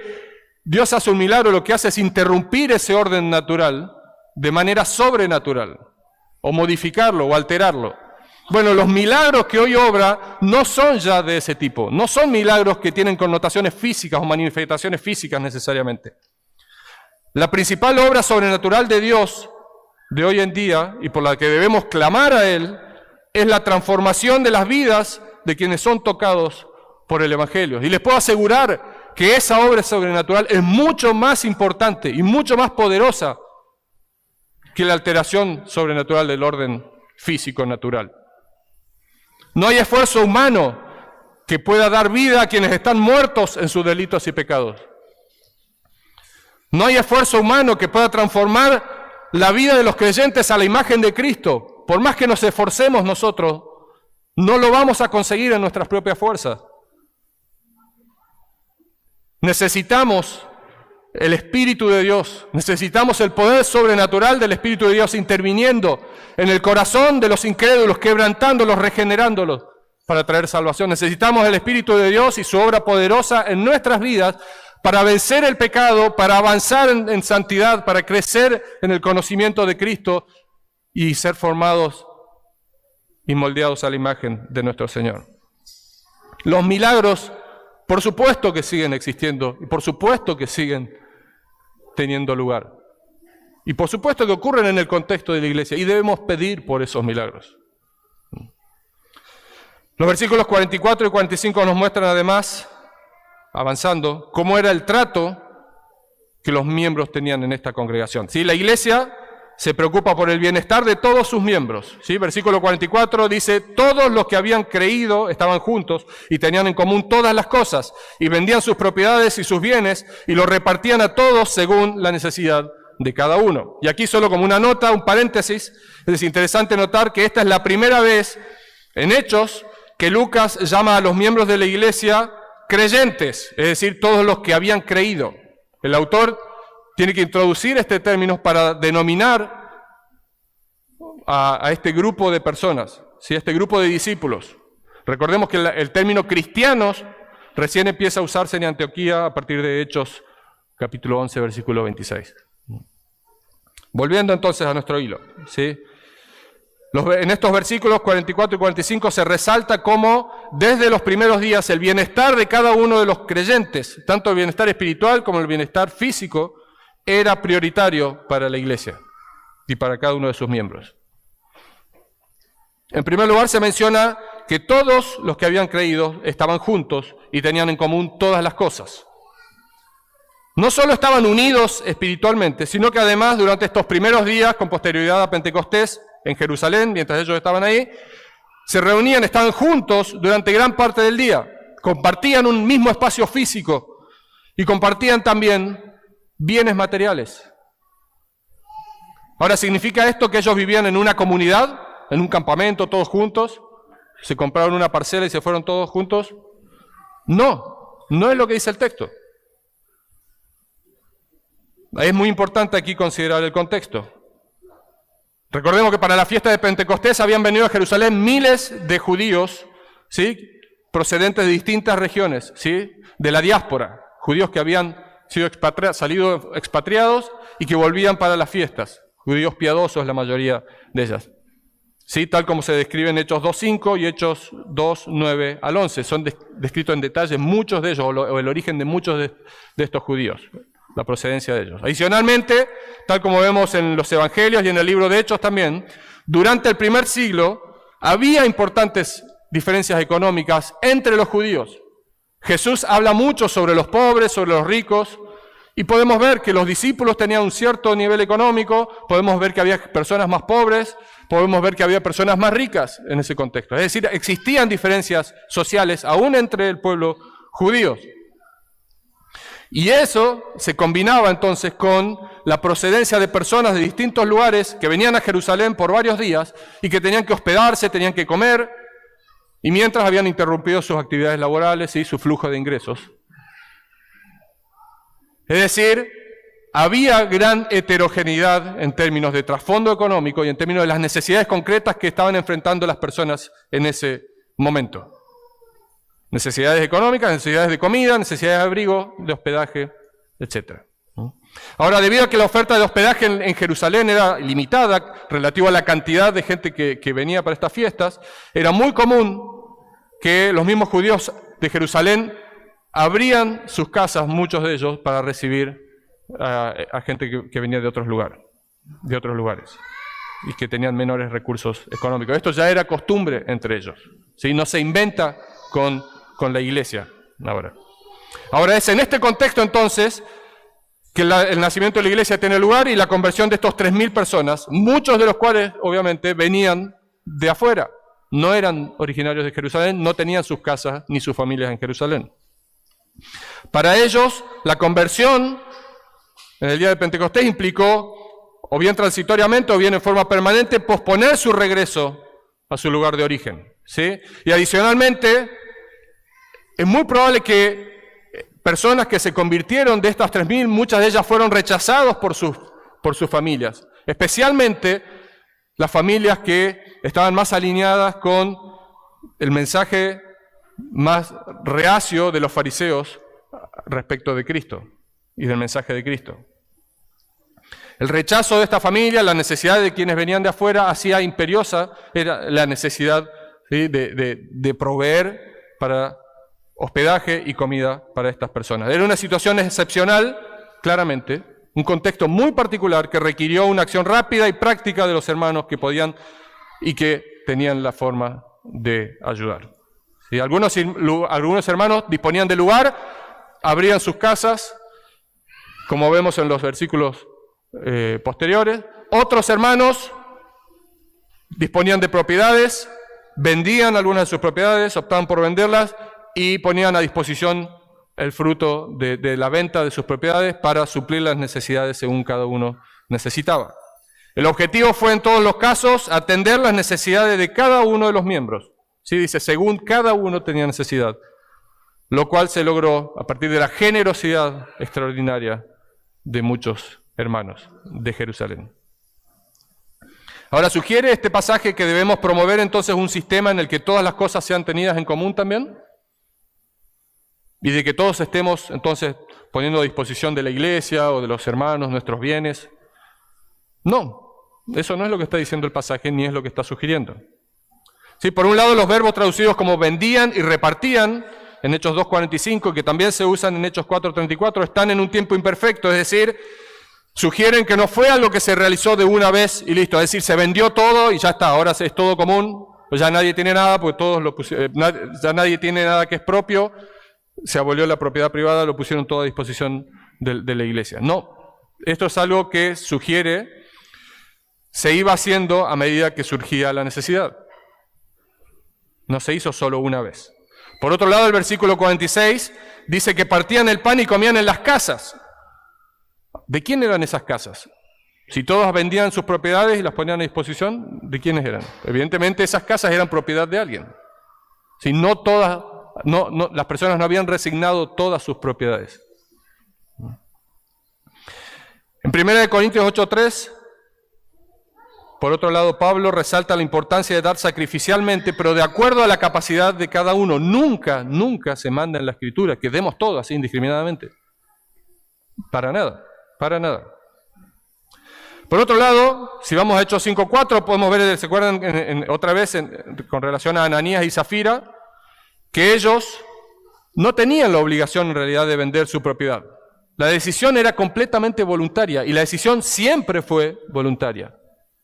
Dios hace un milagro, lo que hace es interrumpir ese orden natural de manera sobrenatural, o modificarlo o alterarlo. Bueno, los milagros que hoy obra no son ya de ese tipo, no son milagros que tienen connotaciones físicas o manifestaciones físicas necesariamente. La principal obra sobrenatural de Dios de hoy en día, y por la que debemos clamar a Él, es la transformación de las vidas de quienes son tocados por el Evangelio. Y les puedo asegurar que esa obra sobrenatural es mucho más importante y mucho más poderosa que la alteración sobrenatural del orden físico natural. No hay esfuerzo humano que pueda dar vida a quienes están muertos en sus delitos y pecados. No hay esfuerzo humano que pueda transformar la vida de los creyentes a la imagen de Cristo. Por más que nos esforcemos nosotros, no lo vamos a conseguir en nuestras propias fuerzas. Necesitamos el Espíritu de Dios, necesitamos el poder sobrenatural del Espíritu de Dios interviniendo en el corazón de los incrédulos, quebrantándolos, regenerándolos para traer salvación. Necesitamos el Espíritu de Dios y su obra poderosa en nuestras vidas para vencer el pecado, para avanzar en santidad, para crecer en el conocimiento de Cristo y ser formados y moldeados a la imagen de nuestro Señor. Los milagros, por supuesto que siguen existiendo y por supuesto que siguen teniendo lugar. Y por supuesto que ocurren en el contexto de la iglesia y debemos pedir por esos milagros. Los versículos 44 y 45 nos muestran además, avanzando, cómo era el trato que los miembros tenían en esta congregación. ¿Sí? La iglesia se preocupa por el bienestar de todos sus miembros. ¿Sí? Versículo 44 dice, todos los que habían creído estaban juntos y tenían en común todas las cosas, y vendían sus propiedades y sus bienes, y los repartían a todos según la necesidad de cada uno. Y aquí solo como una nota, un paréntesis, es interesante notar que esta es la primera vez en Hechos que Lucas llama a los miembros de la iglesia creyentes, es decir, todos los que habían creído. El autor tiene que introducir este término para denominar a este grupo de personas, ¿sí? Este grupo de discípulos. Recordemos que el término cristianos recién empieza a usarse en Antioquía a partir de Hechos, capítulo 11, versículo 26. Volviendo entonces a nuestro hilo, ¿sí? En estos versículos 44 y 45 se resalta cómo desde los primeros días el bienestar de cada uno de los creyentes, tanto el bienestar espiritual como el bienestar físico, era prioritario para la iglesia y para cada uno de sus miembros. En primer lugar se menciona que todos los que habían creído estaban juntos y tenían en común todas las cosas. No solo estaban unidos espiritualmente, sino que además durante estos primeros días, con posterioridad a Pentecostés, en Jerusalén, mientras ellos estaban ahí, se reunían, estaban juntos durante gran parte del día, compartían un mismo espacio físico y compartían también bienes materiales. Ahora, ¿significa esto que ellos vivían en una comunidad, en un campamento, todos juntos? ¿Se compraron una parcela y se fueron todos juntos? No, no es lo que dice el texto. Es muy importante aquí considerar el contexto. Recordemos que para la fiesta de Pentecostés habían venido a Jerusalén miles de judíos, ¿sí? Procedentes de distintas regiones, ¿sí? De la diáspora, judíos que habían sido salido expatriados y que volvían para las fiestas, judíos piadosos la mayoría de ellas. ¿Sí? Tal como se describe en Hechos 2.5 y Hechos 2.9 al 11. Son descritos en detalle muchos de ellos, o el origen de muchos de estos judíos, la procedencia de ellos. Adicionalmente, tal como vemos en los evangelios y en el libro de Hechos también, durante el primer siglo había importantes diferencias económicas entre los judíos. Jesús habla mucho sobre los pobres, sobre los ricos, y podemos ver que los discípulos tenían un cierto nivel económico, podemos ver que había personas más pobres, podemos ver que había personas más ricas en ese contexto. Es decir, existían diferencias sociales aún entre el pueblo judío. Y eso se combinaba entonces con la procedencia de personas de distintos lugares que venían a Jerusalén por varios días y que tenían que hospedarse, tenían que comer, y mientras habían interrumpido sus actividades laborales y su flujo de ingresos. Es decir, había gran heterogeneidad en términos de trasfondo económico y en términos de las necesidades concretas que estaban enfrentando las personas en ese momento. Necesidades económicas, necesidades de comida, necesidades de abrigo, de hospedaje, etc. Ahora, debido a que la oferta de hospedaje en Jerusalén era limitada, relativo a la cantidad de gente que venía para estas fiestas, era muy común que los mismos judíos de Jerusalén abrían sus casas, muchos de ellos, para recibir a gente que venía de otros lugares, y que tenían menores recursos económicos. Esto ya era costumbre entre ellos, ¿sí? No se inventa con la iglesia ahora. Ahora es en este contexto entonces que el nacimiento de la iglesia tiene lugar y la conversión de estos 3.000 personas, muchos de los cuales obviamente venían de afuera, no eran originarios de Jerusalén, no tenían sus casas ni sus familias en Jerusalén. Para ellos, la conversión en el día de Pentecostés implicó, o bien transitoriamente o bien en forma permanente, posponer su regreso a su lugar de origen, ¿sí? Y adicionalmente, es muy probable que personas que se convirtieron de estas 3.000, muchas de ellas fueron rechazados por sus familias, especialmente las familias que estaban más alineadas con el mensaje más reacio de los fariseos respecto de Cristo y del mensaje de Cristo. El rechazo de esta familia, la necesidad de quienes venían de afuera, hacía imperiosa era la necesidad, ¿sí?, de proveer para hospedaje y comida para estas personas. Era una situación excepcional, claramente, un contexto muy particular que requirió una acción rápida y práctica de los hermanos que podían y que tenían la forma de ayudar. ¿Sí? Algunos hermanos disponían de lugar, abrían sus casas, como vemos en los versículos posteriores. Otros hermanos disponían de propiedades, vendían algunas de sus propiedades, optaban por venderlas y ponían a disposición el fruto de la venta de sus propiedades para suplir las necesidades según cada uno necesitaba. El objetivo fue en todos los casos atender las necesidades de cada uno de los miembros. Sí, dice, según cada uno tenía necesidad, lo cual se logró a partir de la generosidad extraordinaria de muchos hermanos de Jerusalén. Ahora, ¿sugiere este pasaje que debemos promover entonces un sistema en el que todas las cosas sean tenidas en común también? Y de que todos estemos entonces poniendo a disposición de la iglesia o de los hermanos nuestros bienes. No, eso no es lo que está diciendo el pasaje ni es lo que está sugiriendo. Sí, por un lado los verbos traducidos como vendían y repartían en Hechos 2:45, que también se usan en Hechos 4:34, están en un tiempo imperfecto, es decir, sugieren que no fue algo que se realizó de una vez y listo, es decir, se vendió todo y ya está, ahora es todo común, pues ya nadie tiene nada, porque ya nadie tiene nada que es propio, se abolió la propiedad privada, lo pusieron todo a disposición de la iglesia. No, esto es algo que sugiere, se iba haciendo a medida que surgía la necesidad. No se hizo solo una vez. Por otro lado, el versículo 46 dice que partían el pan y comían en las casas. ¿De quién eran esas casas? Si todos vendían sus propiedades y las ponían a disposición, ¿de quiénes eran? Evidentemente esas casas eran propiedad de alguien. Si no todas, las personas no habían resignado todas sus propiedades. En 1 Corintios 8:3, por otro lado, Pablo resalta la importancia de dar sacrificialmente, pero de acuerdo a la capacidad de cada uno. Nunca se manda en la Escritura que demos todo así indiscriminadamente. Para nada. Por otro lado, si vamos a Hechos 5:4, podemos ver, ¿se acuerdan otra vez con relación a Ananías y Zafira? Que ellos no tenían la obligación en realidad de vender su propiedad. La decisión era completamente voluntaria y la decisión siempre fue voluntaria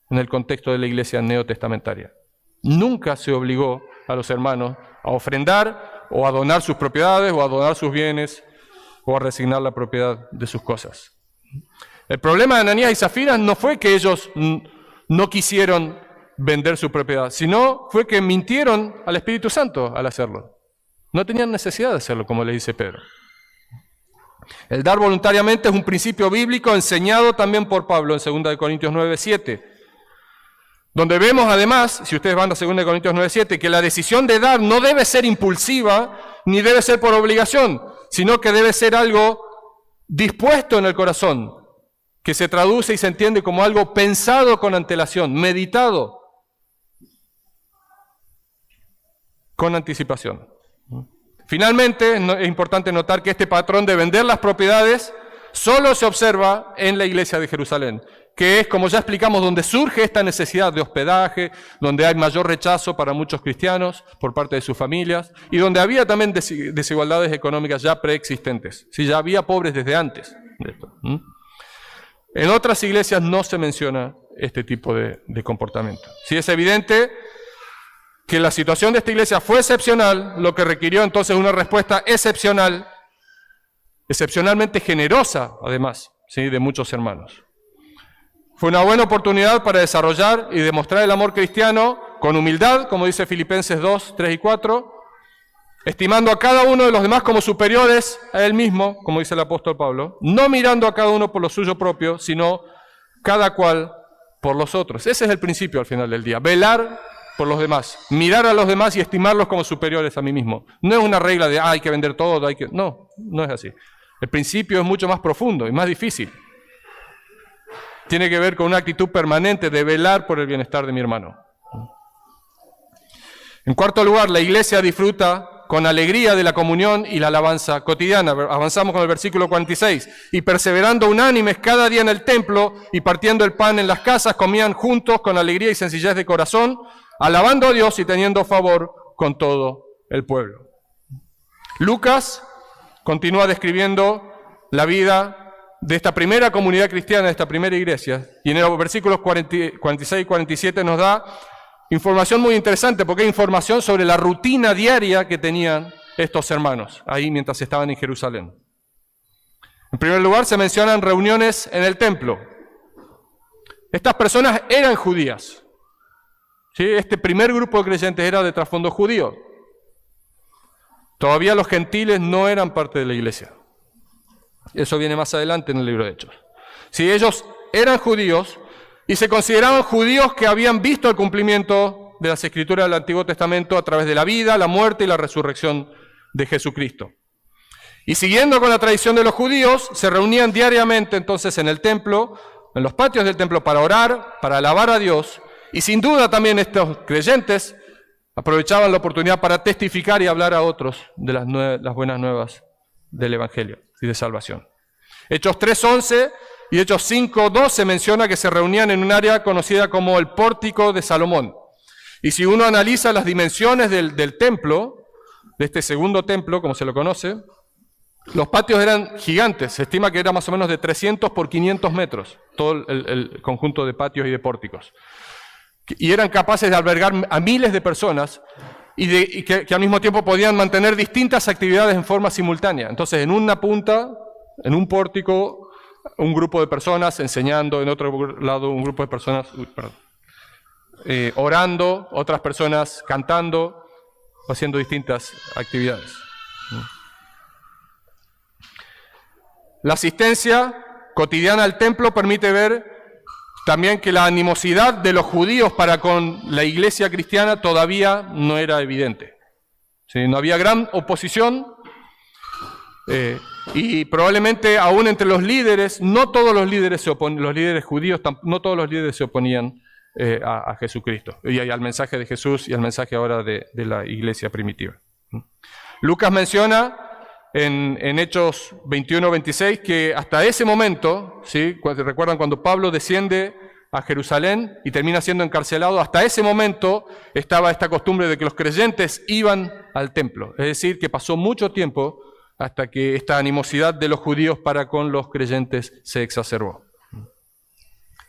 en el contexto de la iglesia neotestamentaria. Nunca se obligó a los hermanos a ofrendar o a donar sus propiedades o a donar sus bienes o a resignar la propiedad de sus cosas. El problema de Ananías y Zafira no fue que ellos no quisieron vender su propiedad, sino fue que mintieron al Espíritu Santo al hacerlo. No tenían necesidad de hacerlo, como le dice Pedro. El dar voluntariamente es un principio bíblico enseñado también por Pablo en 2 Corintios 9:7, donde vemos además, si ustedes van a 2 Corintios 9:7, que la decisión de dar no debe ser impulsiva ni debe ser por obligación, sino que debe ser algo dispuesto en el corazón, que se traduce y se entiende como algo pensado con antelación, meditado con anticipación. Finalmente, es importante notar que este patrón de vender las propiedades solo se observa en la iglesia de Jerusalén, que es, como ya explicamos, donde surge esta necesidad de hospedaje, donde hay mayor rechazo para muchos cristianos por parte de sus familias, y donde había también desigualdades económicas ya preexistentes. Sí, ya había pobres desde antes de esto. En otras iglesias no se menciona este tipo de comportamiento. Sí, es evidente que la situación de esta iglesia fue excepcional, lo que requirió entonces una respuesta excepcional, excepcionalmente generosa, además, ¿sí?, de muchos hermanos. Fue una buena oportunidad para desarrollar y demostrar el amor cristiano con humildad, como dice Filipenses 2, 3 y 4, estimando a cada uno de los demás como superiores a él mismo, como dice el apóstol Pablo, no mirando a cada uno por lo suyo propio, sino cada cual por los otros. Ese es el principio al final del día, velar por los demás, mirar a los demás y estimarlos como superiores a mí mismo. No es una regla de hay que vender todo, no, no es así. El principio es mucho más profundo y más difícil. Tiene que ver con una actitud permanente de velar por el bienestar de mi hermano. En cuarto lugar, la iglesia disfruta con alegría de la comunión y la alabanza cotidiana. Avanzamos con el versículo 46. Y perseverando unánimes cada día en el templo y partiendo el pan en las casas, comían juntos con alegría y sencillez de corazón, alabando a Dios y teniendo favor con todo el pueblo. Lucas continúa describiendo la vida de esta primera comunidad cristiana, de esta primera iglesia, y en los versículos 46 y 47 nos da información muy interesante, porque hay información sobre la rutina diaria que tenían estos hermanos, ahí mientras estaban en Jerusalén. En primer lugar, se mencionan reuniones en el templo. Estas personas eran judías. ¿Sí? Este primer grupo de creyentes era de trasfondo judío. Todavía los gentiles no eran parte de la iglesia. Eso viene más adelante en el libro de Hechos. Si ellos eran judíos y se consideraban judíos que habían visto el cumplimiento de las Escrituras del Antiguo Testamento a través de la vida, la muerte y la resurrección de Jesucristo. Y siguiendo con la tradición de los judíos, se reunían diariamente entonces en el templo, en los patios del templo, para orar, para alabar a Dios. Y sin duda también estos creyentes aprovechaban la oportunidad para testificar y hablar a otros de las buenas nuevas del Evangelio y de salvación. Hechos 3:11 y Hechos 5:12 menciona que se reunían en un área conocida como el Pórtico de Salomón. Y si uno analiza las dimensiones del templo, de este segundo templo, como se lo conoce, los patios eran gigantes. Se estima que era más o menos de 300 por 500 metros, todo el conjunto de patios y de pórticos. Y eran capaces de albergar a miles de personas y que al mismo tiempo podían mantener distintas actividades en forma simultánea. Entonces, en una punta, en un pórtico, un grupo de personas enseñando, en otro lado un grupo de personas orando, otras personas cantando, haciendo distintas actividades. La asistencia cotidiana al templo permite ver también que la animosidad de los judíos para con la iglesia cristiana todavía no era evidente. ¿Sí? No había gran oposición y probablemente aún entre los líderes, no todos los líderes los líderes judíos, no todos los líderes se oponían a Jesucristo y al mensaje de Jesús y al mensaje ahora de la iglesia primitiva. Lucas menciona en Hechos 21-26 que hasta ese momento, ¿sí? Recuerdan cuando Pablo desciende a Jerusalén y termina siendo encarcelado, hasta ese momento estaba esta costumbre de que los creyentes iban al templo, es decir, que pasó mucho tiempo hasta que esta animosidad de los judíos para con los creyentes se exacerbó.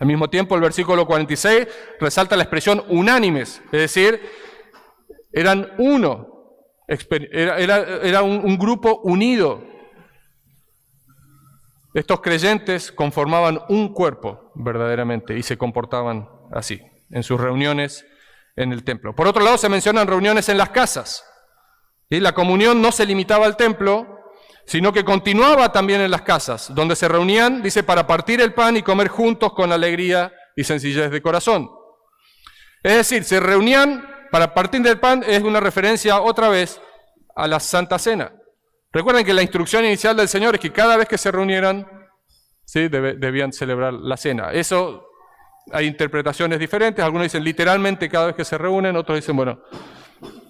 Al mismo tiempo, el versículo 46 resalta la expresión unánimes, es decir, eran uno. Era un grupo unido. Estos creyentes conformaban un cuerpo verdaderamente y se comportaban así en sus reuniones en el templo. Por otro lado, se mencionan reuniones en las casas. ¿Sí? La comunión no se limitaba al templo, sino que continuaba también en las casas, donde se reunían, dice, para partir el pan y comer juntos con alegría y sencillez de corazón. Es decir, se reunían para partir del pan, es una referencia otra vez a la Santa Cena. Recuerden que la instrucción inicial del Señor es que cada vez que se reunieran, ¿sí?, debían celebrar la cena. Eso hay interpretaciones diferentes, algunos dicen literalmente cada vez que se reúnen, otros dicen, bueno,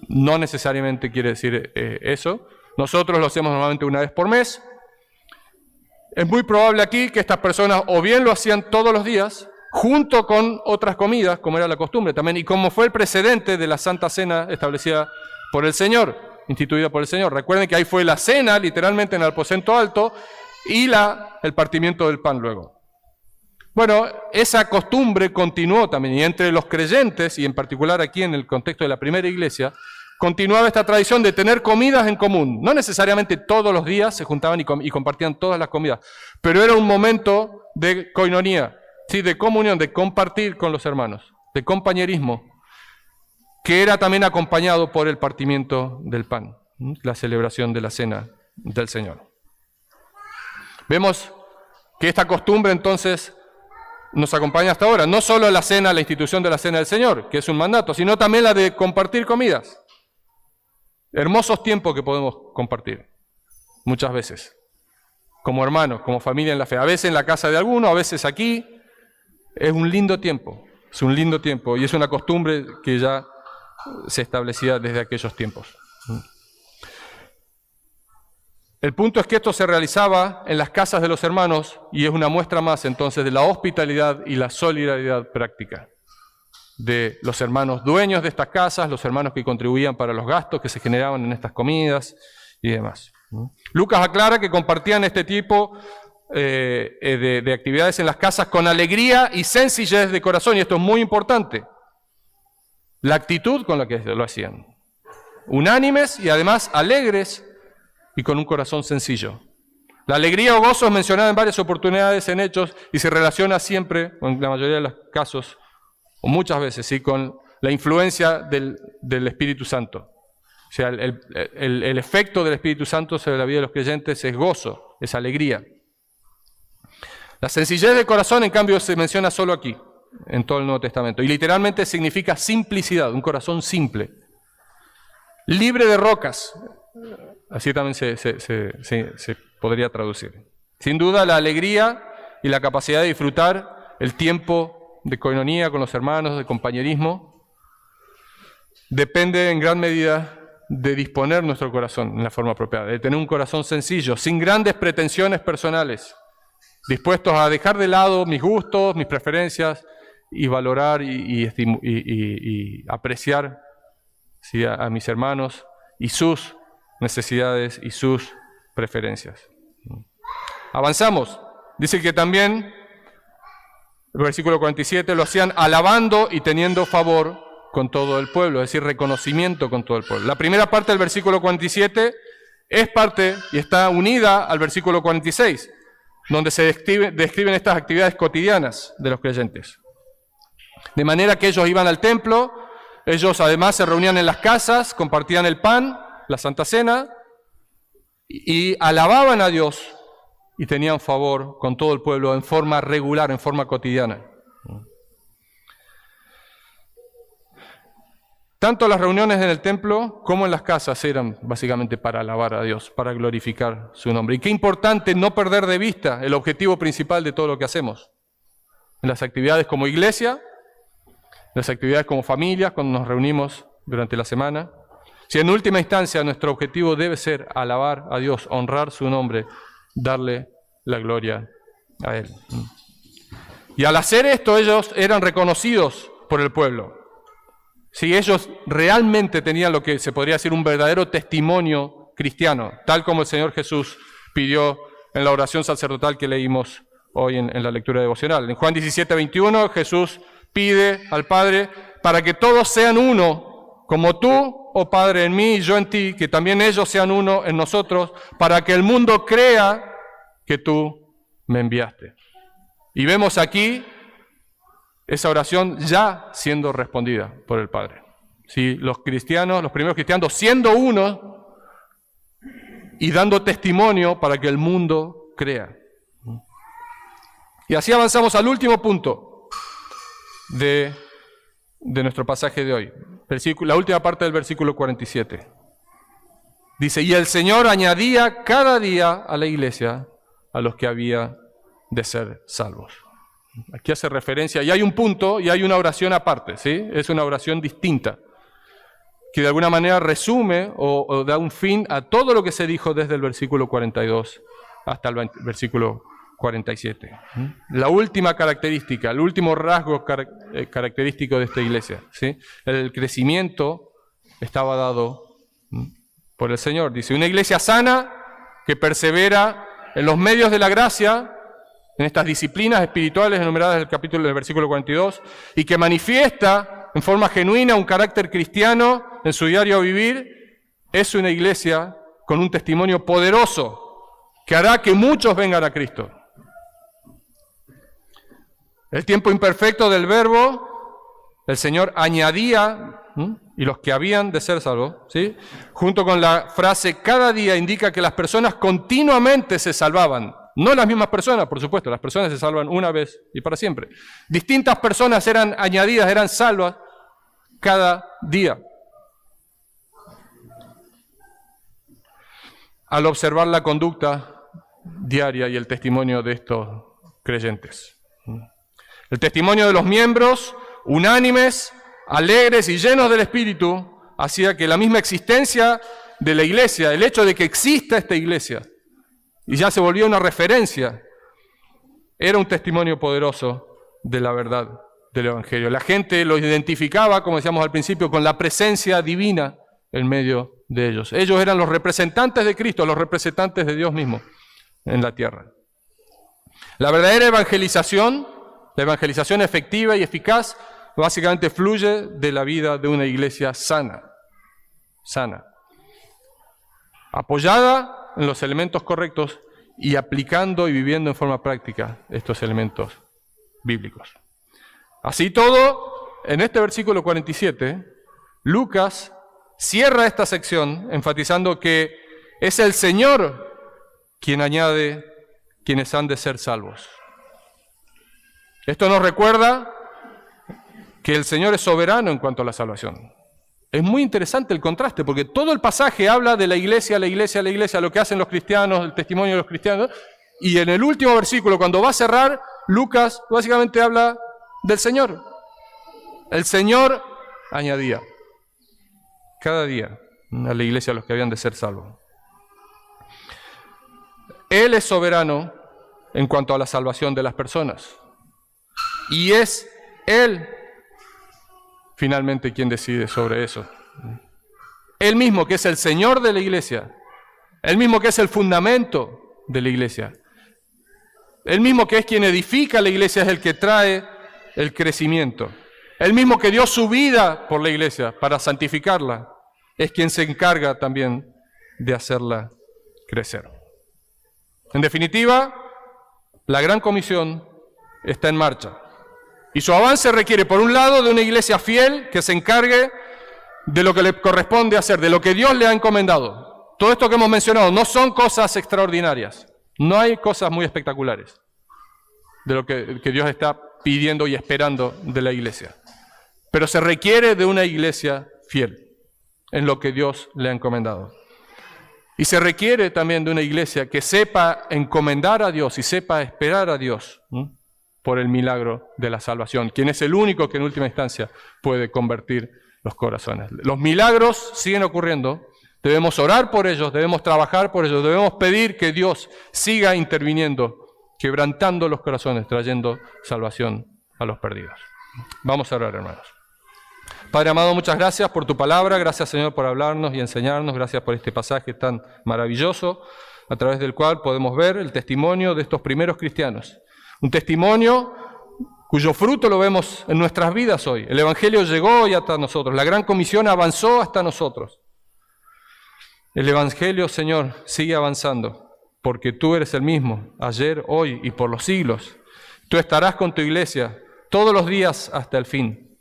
no necesariamente quiere decir eso. Nosotros lo hacemos normalmente una vez por mes. Es muy probable aquí que estas personas o bien lo hacían todos los días, junto con otras comidas, como era la costumbre también, y como fue el precedente de la Santa Cena establecida por el Señor, instituida por el Señor. Recuerden que ahí fue la cena, literalmente en el aposento alto, y el partimiento del pan luego. Bueno, esa costumbre continuó también, y entre los creyentes, y en particular aquí en el contexto de la primera iglesia, continuaba esta tradición de tener comidas en común. No necesariamente todos los días se juntaban y compartían todas las comidas, pero era un momento de koinonía, ¿sí? De comunión, de compartir con los hermanos, de compañerismo, que era también acompañado por el partimiento del pan, la celebración de la cena del Señor. Vemos que esta costumbre entonces nos acompaña hasta ahora, no solo la cena, la institución de la cena del Señor, que es un mandato, sino también la de compartir comidas. Hermosos tiempos que podemos compartir, muchas veces, como hermanos, como familia en la fe. A veces en la casa de alguno, a veces aquí. Es un lindo tiempo, y es una costumbre que ya se establecía desde aquellos tiempos. El punto es que esto se realizaba en las casas de los hermanos y es una muestra más entonces de la hospitalidad y la solidaridad práctica de los hermanos dueños de estas casas, los hermanos que contribuían para los gastos que se generaban en estas comidas y demás. Lucas aclara que compartían este tipo de actividades en las casas con alegría y sencillez de corazón, y esto es muy importante. La actitud con la que lo hacían. Unánimes y además alegres y con un corazón sencillo. La alegría o gozo es mencionada en varias oportunidades en Hechos y se relaciona siempre, en la mayoría de los casos, o muchas veces, ¿sí?, con la influencia del Espíritu Santo. O sea, el efecto del Espíritu Santo sobre la vida de los creyentes es gozo, es alegría. La sencillez de corazón, en cambio, se menciona solo aquí, en todo el Nuevo Testamento. Y literalmente significa simplicidad, un corazón simple. Libre de rocas, así también se podría traducir. Sin duda, la alegría y la capacidad de disfrutar el tiempo de koinonía con los hermanos, de compañerismo, depende en gran medida de disponer nuestro corazón en la forma apropiada, de tener un corazón sencillo, sin grandes pretensiones personales, dispuestos a dejar de lado mis gustos, mis preferencias y valorar y apreciar, ¿sí?, a mis hermanos y sus necesidades y sus preferencias. Avanzamos. Dice que también, el versículo 47, lo hacían alabando y teniendo favor con todo el pueblo, es decir, reconocimiento con todo el pueblo. La primera parte del versículo 47 es parte y está unida al versículo 46, donde se describen estas actividades cotidianas de los creyentes. De manera que ellos iban al templo, ellos además se reunían en las casas, compartían el pan, la Santa Cena, y alababan a Dios y tenían favor con todo el pueblo en forma regular, en forma cotidiana. Tanto las reuniones en el templo como en las casas eran básicamente para alabar a Dios, para glorificar su nombre. Y qué importante no perder de vista el objetivo principal de todo lo que hacemos. En las actividades como iglesia, en las actividades como familia, cuando nos reunimos durante la semana. Si en última instancia nuestro objetivo debe ser alabar a Dios, honrar su nombre, darle la gloria a Él. Y al hacer esto ellos eran reconocidos por el pueblo. Si ellos realmente tenían lo que se podría decir un verdadero testimonio cristiano, tal como el Señor Jesús pidió en la oración sacerdotal que leímos hoy en la lectura devocional. En Juan 17:21 Jesús pide al Padre para que todos sean uno, como tú, oh Padre, en mí y yo en ti, que también ellos sean uno en nosotros, para que el mundo crea que tú me enviaste. Y vemos aquí esa oración ya siendo respondida por el Padre. Sí, los cristianos, los primeros cristianos, siendo uno y dando testimonio para que el mundo crea. Y así avanzamos al último punto de nuestro pasaje de hoy. La última parte del versículo 47. Dice, y el Señor añadía cada día a la iglesia a los que había de ser salvos. Aquí hace referencia, y hay un punto y hay una oración aparte, ¿sí? Es una oración distinta, que de alguna manera resume o da un fin a todo lo que se dijo desde el versículo 42 hasta el versículo 47. La última característica, el último rasgo característico de esta iglesia, ¿sí? El crecimiento estaba dado por el Señor. Dice, una iglesia sana que persevera en los medios de la gracia, en estas disciplinas espirituales enumeradas en el versículo 42, y que manifiesta en forma genuina un carácter cristiano en su diario vivir, es una iglesia con un testimonio poderoso que hará que muchos vengan a Cristo. El tiempo imperfecto del verbo, el Señor añadía, y los que habían de ser salvos, ¿sí? Junto con la frase cada día indica que las personas continuamente se salvaban. No las mismas personas, por supuesto, las personas se salvan una vez y para siempre. Distintas personas eran añadidas, eran salvas cada día. Al observar la conducta diaria y el testimonio de estos creyentes. El testimonio de los miembros, unánimes, alegres y llenos del Espíritu, hacía que la misma existencia de la iglesia, el hecho de que exista esta iglesia, y ya se volvió una referencia, era un testimonio poderoso de la verdad del Evangelio. La gente lo identificaba, como decíamos al principio, con la presencia divina en medio de ellos. Ellos eran los representantes de Cristo, los representantes de Dios mismo en la tierra. La verdadera evangelización, la evangelización efectiva y eficaz, básicamente fluye de la vida de una iglesia sana, apoyada en los elementos correctos y aplicando y viviendo en forma práctica estos elementos bíblicos. Así todo, en este versículo 47, Lucas cierra esta sección enfatizando que es el Señor quien añade quienes han de ser salvos. Esto nos recuerda que el Señor es soberano en cuanto a la salvación. Es muy interesante el contraste, porque todo el pasaje habla de la iglesia, lo que hacen los cristianos, el testimonio de los cristianos, y en el último versículo, cuando va a cerrar, Lucas básicamente habla del Señor. El Señor añadía cada día a la iglesia a los que habían de ser salvos. Él es soberano en cuanto a la salvación de las personas, y es Él finalmente quien decide sobre eso. Él mismo que es el Señor de la iglesia, Él mismo que es el fundamento de la iglesia, Él mismo que es quien edifica la iglesia, es el que trae el crecimiento. Él mismo que dio su vida por la iglesia para santificarla, es quien se encarga también de hacerla crecer. En definitiva, la gran comisión está en marcha. Y su avance requiere, por un lado, de una iglesia fiel que se encargue de lo que le corresponde hacer, de lo que Dios le ha encomendado. Todo esto que hemos mencionado no son cosas extraordinarias, no hay cosas muy espectaculares de lo que Dios está pidiendo y esperando de la iglesia. Pero se requiere de una iglesia fiel en lo que Dios le ha encomendado. Y se requiere también de una iglesia que sepa encomendar a Dios y sepa esperar a Dios por el milagro de la salvación, quien es el único que en última instancia puede convertir los corazones. Los milagros siguen ocurriendo, debemos orar por ellos, debemos trabajar por ellos, debemos pedir que Dios siga interviniendo, quebrantando los corazones, trayendo salvación a los perdidos. Vamos a orar, hermanos. Padre amado, muchas gracias por tu palabra, gracias Señor por hablarnos y enseñarnos, gracias por este pasaje tan maravilloso, a través del cual podemos ver el testimonio de estos primeros cristianos. Un testimonio cuyo fruto lo vemos en nuestras vidas hoy. El Evangelio llegó hoy hasta nosotros, la gran comisión avanzó hasta nosotros. El Evangelio, Señor, sigue avanzando, porque tú eres el mismo, ayer, hoy y por los siglos. Tú estarás con tu iglesia todos los días hasta el fin.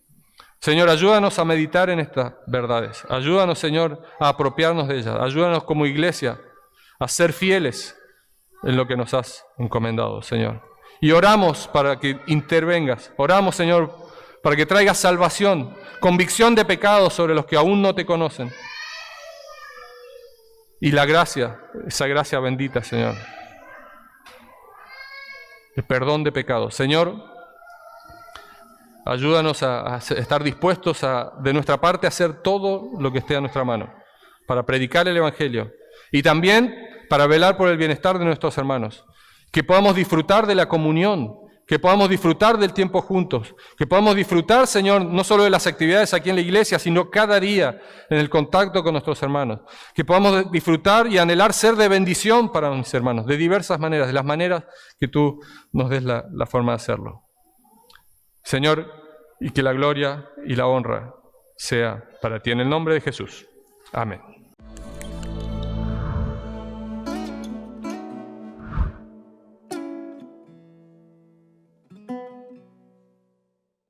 Señor, ayúdanos a meditar en estas verdades. Ayúdanos, Señor, a apropiarnos de ellas. Ayúdanos como iglesia a ser fieles en lo que nos has encomendado, Señor. Y oramos para que intervengas. Oramos, Señor, para que traigas salvación, convicción de pecados sobre los que aún no te conocen. Y la gracia, esa gracia bendita, Señor. El perdón de pecados. Señor, ayúdanos a estar dispuestos de nuestra parte, a hacer todo lo que esté a nuestra mano para predicar el Evangelio. Y también para velar por el bienestar de nuestros hermanos, que podamos disfrutar de la comunión, que podamos disfrutar del tiempo juntos, que podamos disfrutar, Señor, no solo de las actividades aquí en la iglesia, sino cada día en el contacto con nuestros hermanos, que podamos disfrutar y anhelar ser de bendición para mis hermanos, de diversas maneras, de las maneras que tú nos des la forma de hacerlo. Señor, y que la gloria y la honra sea para ti, en el nombre de Jesús. Amén.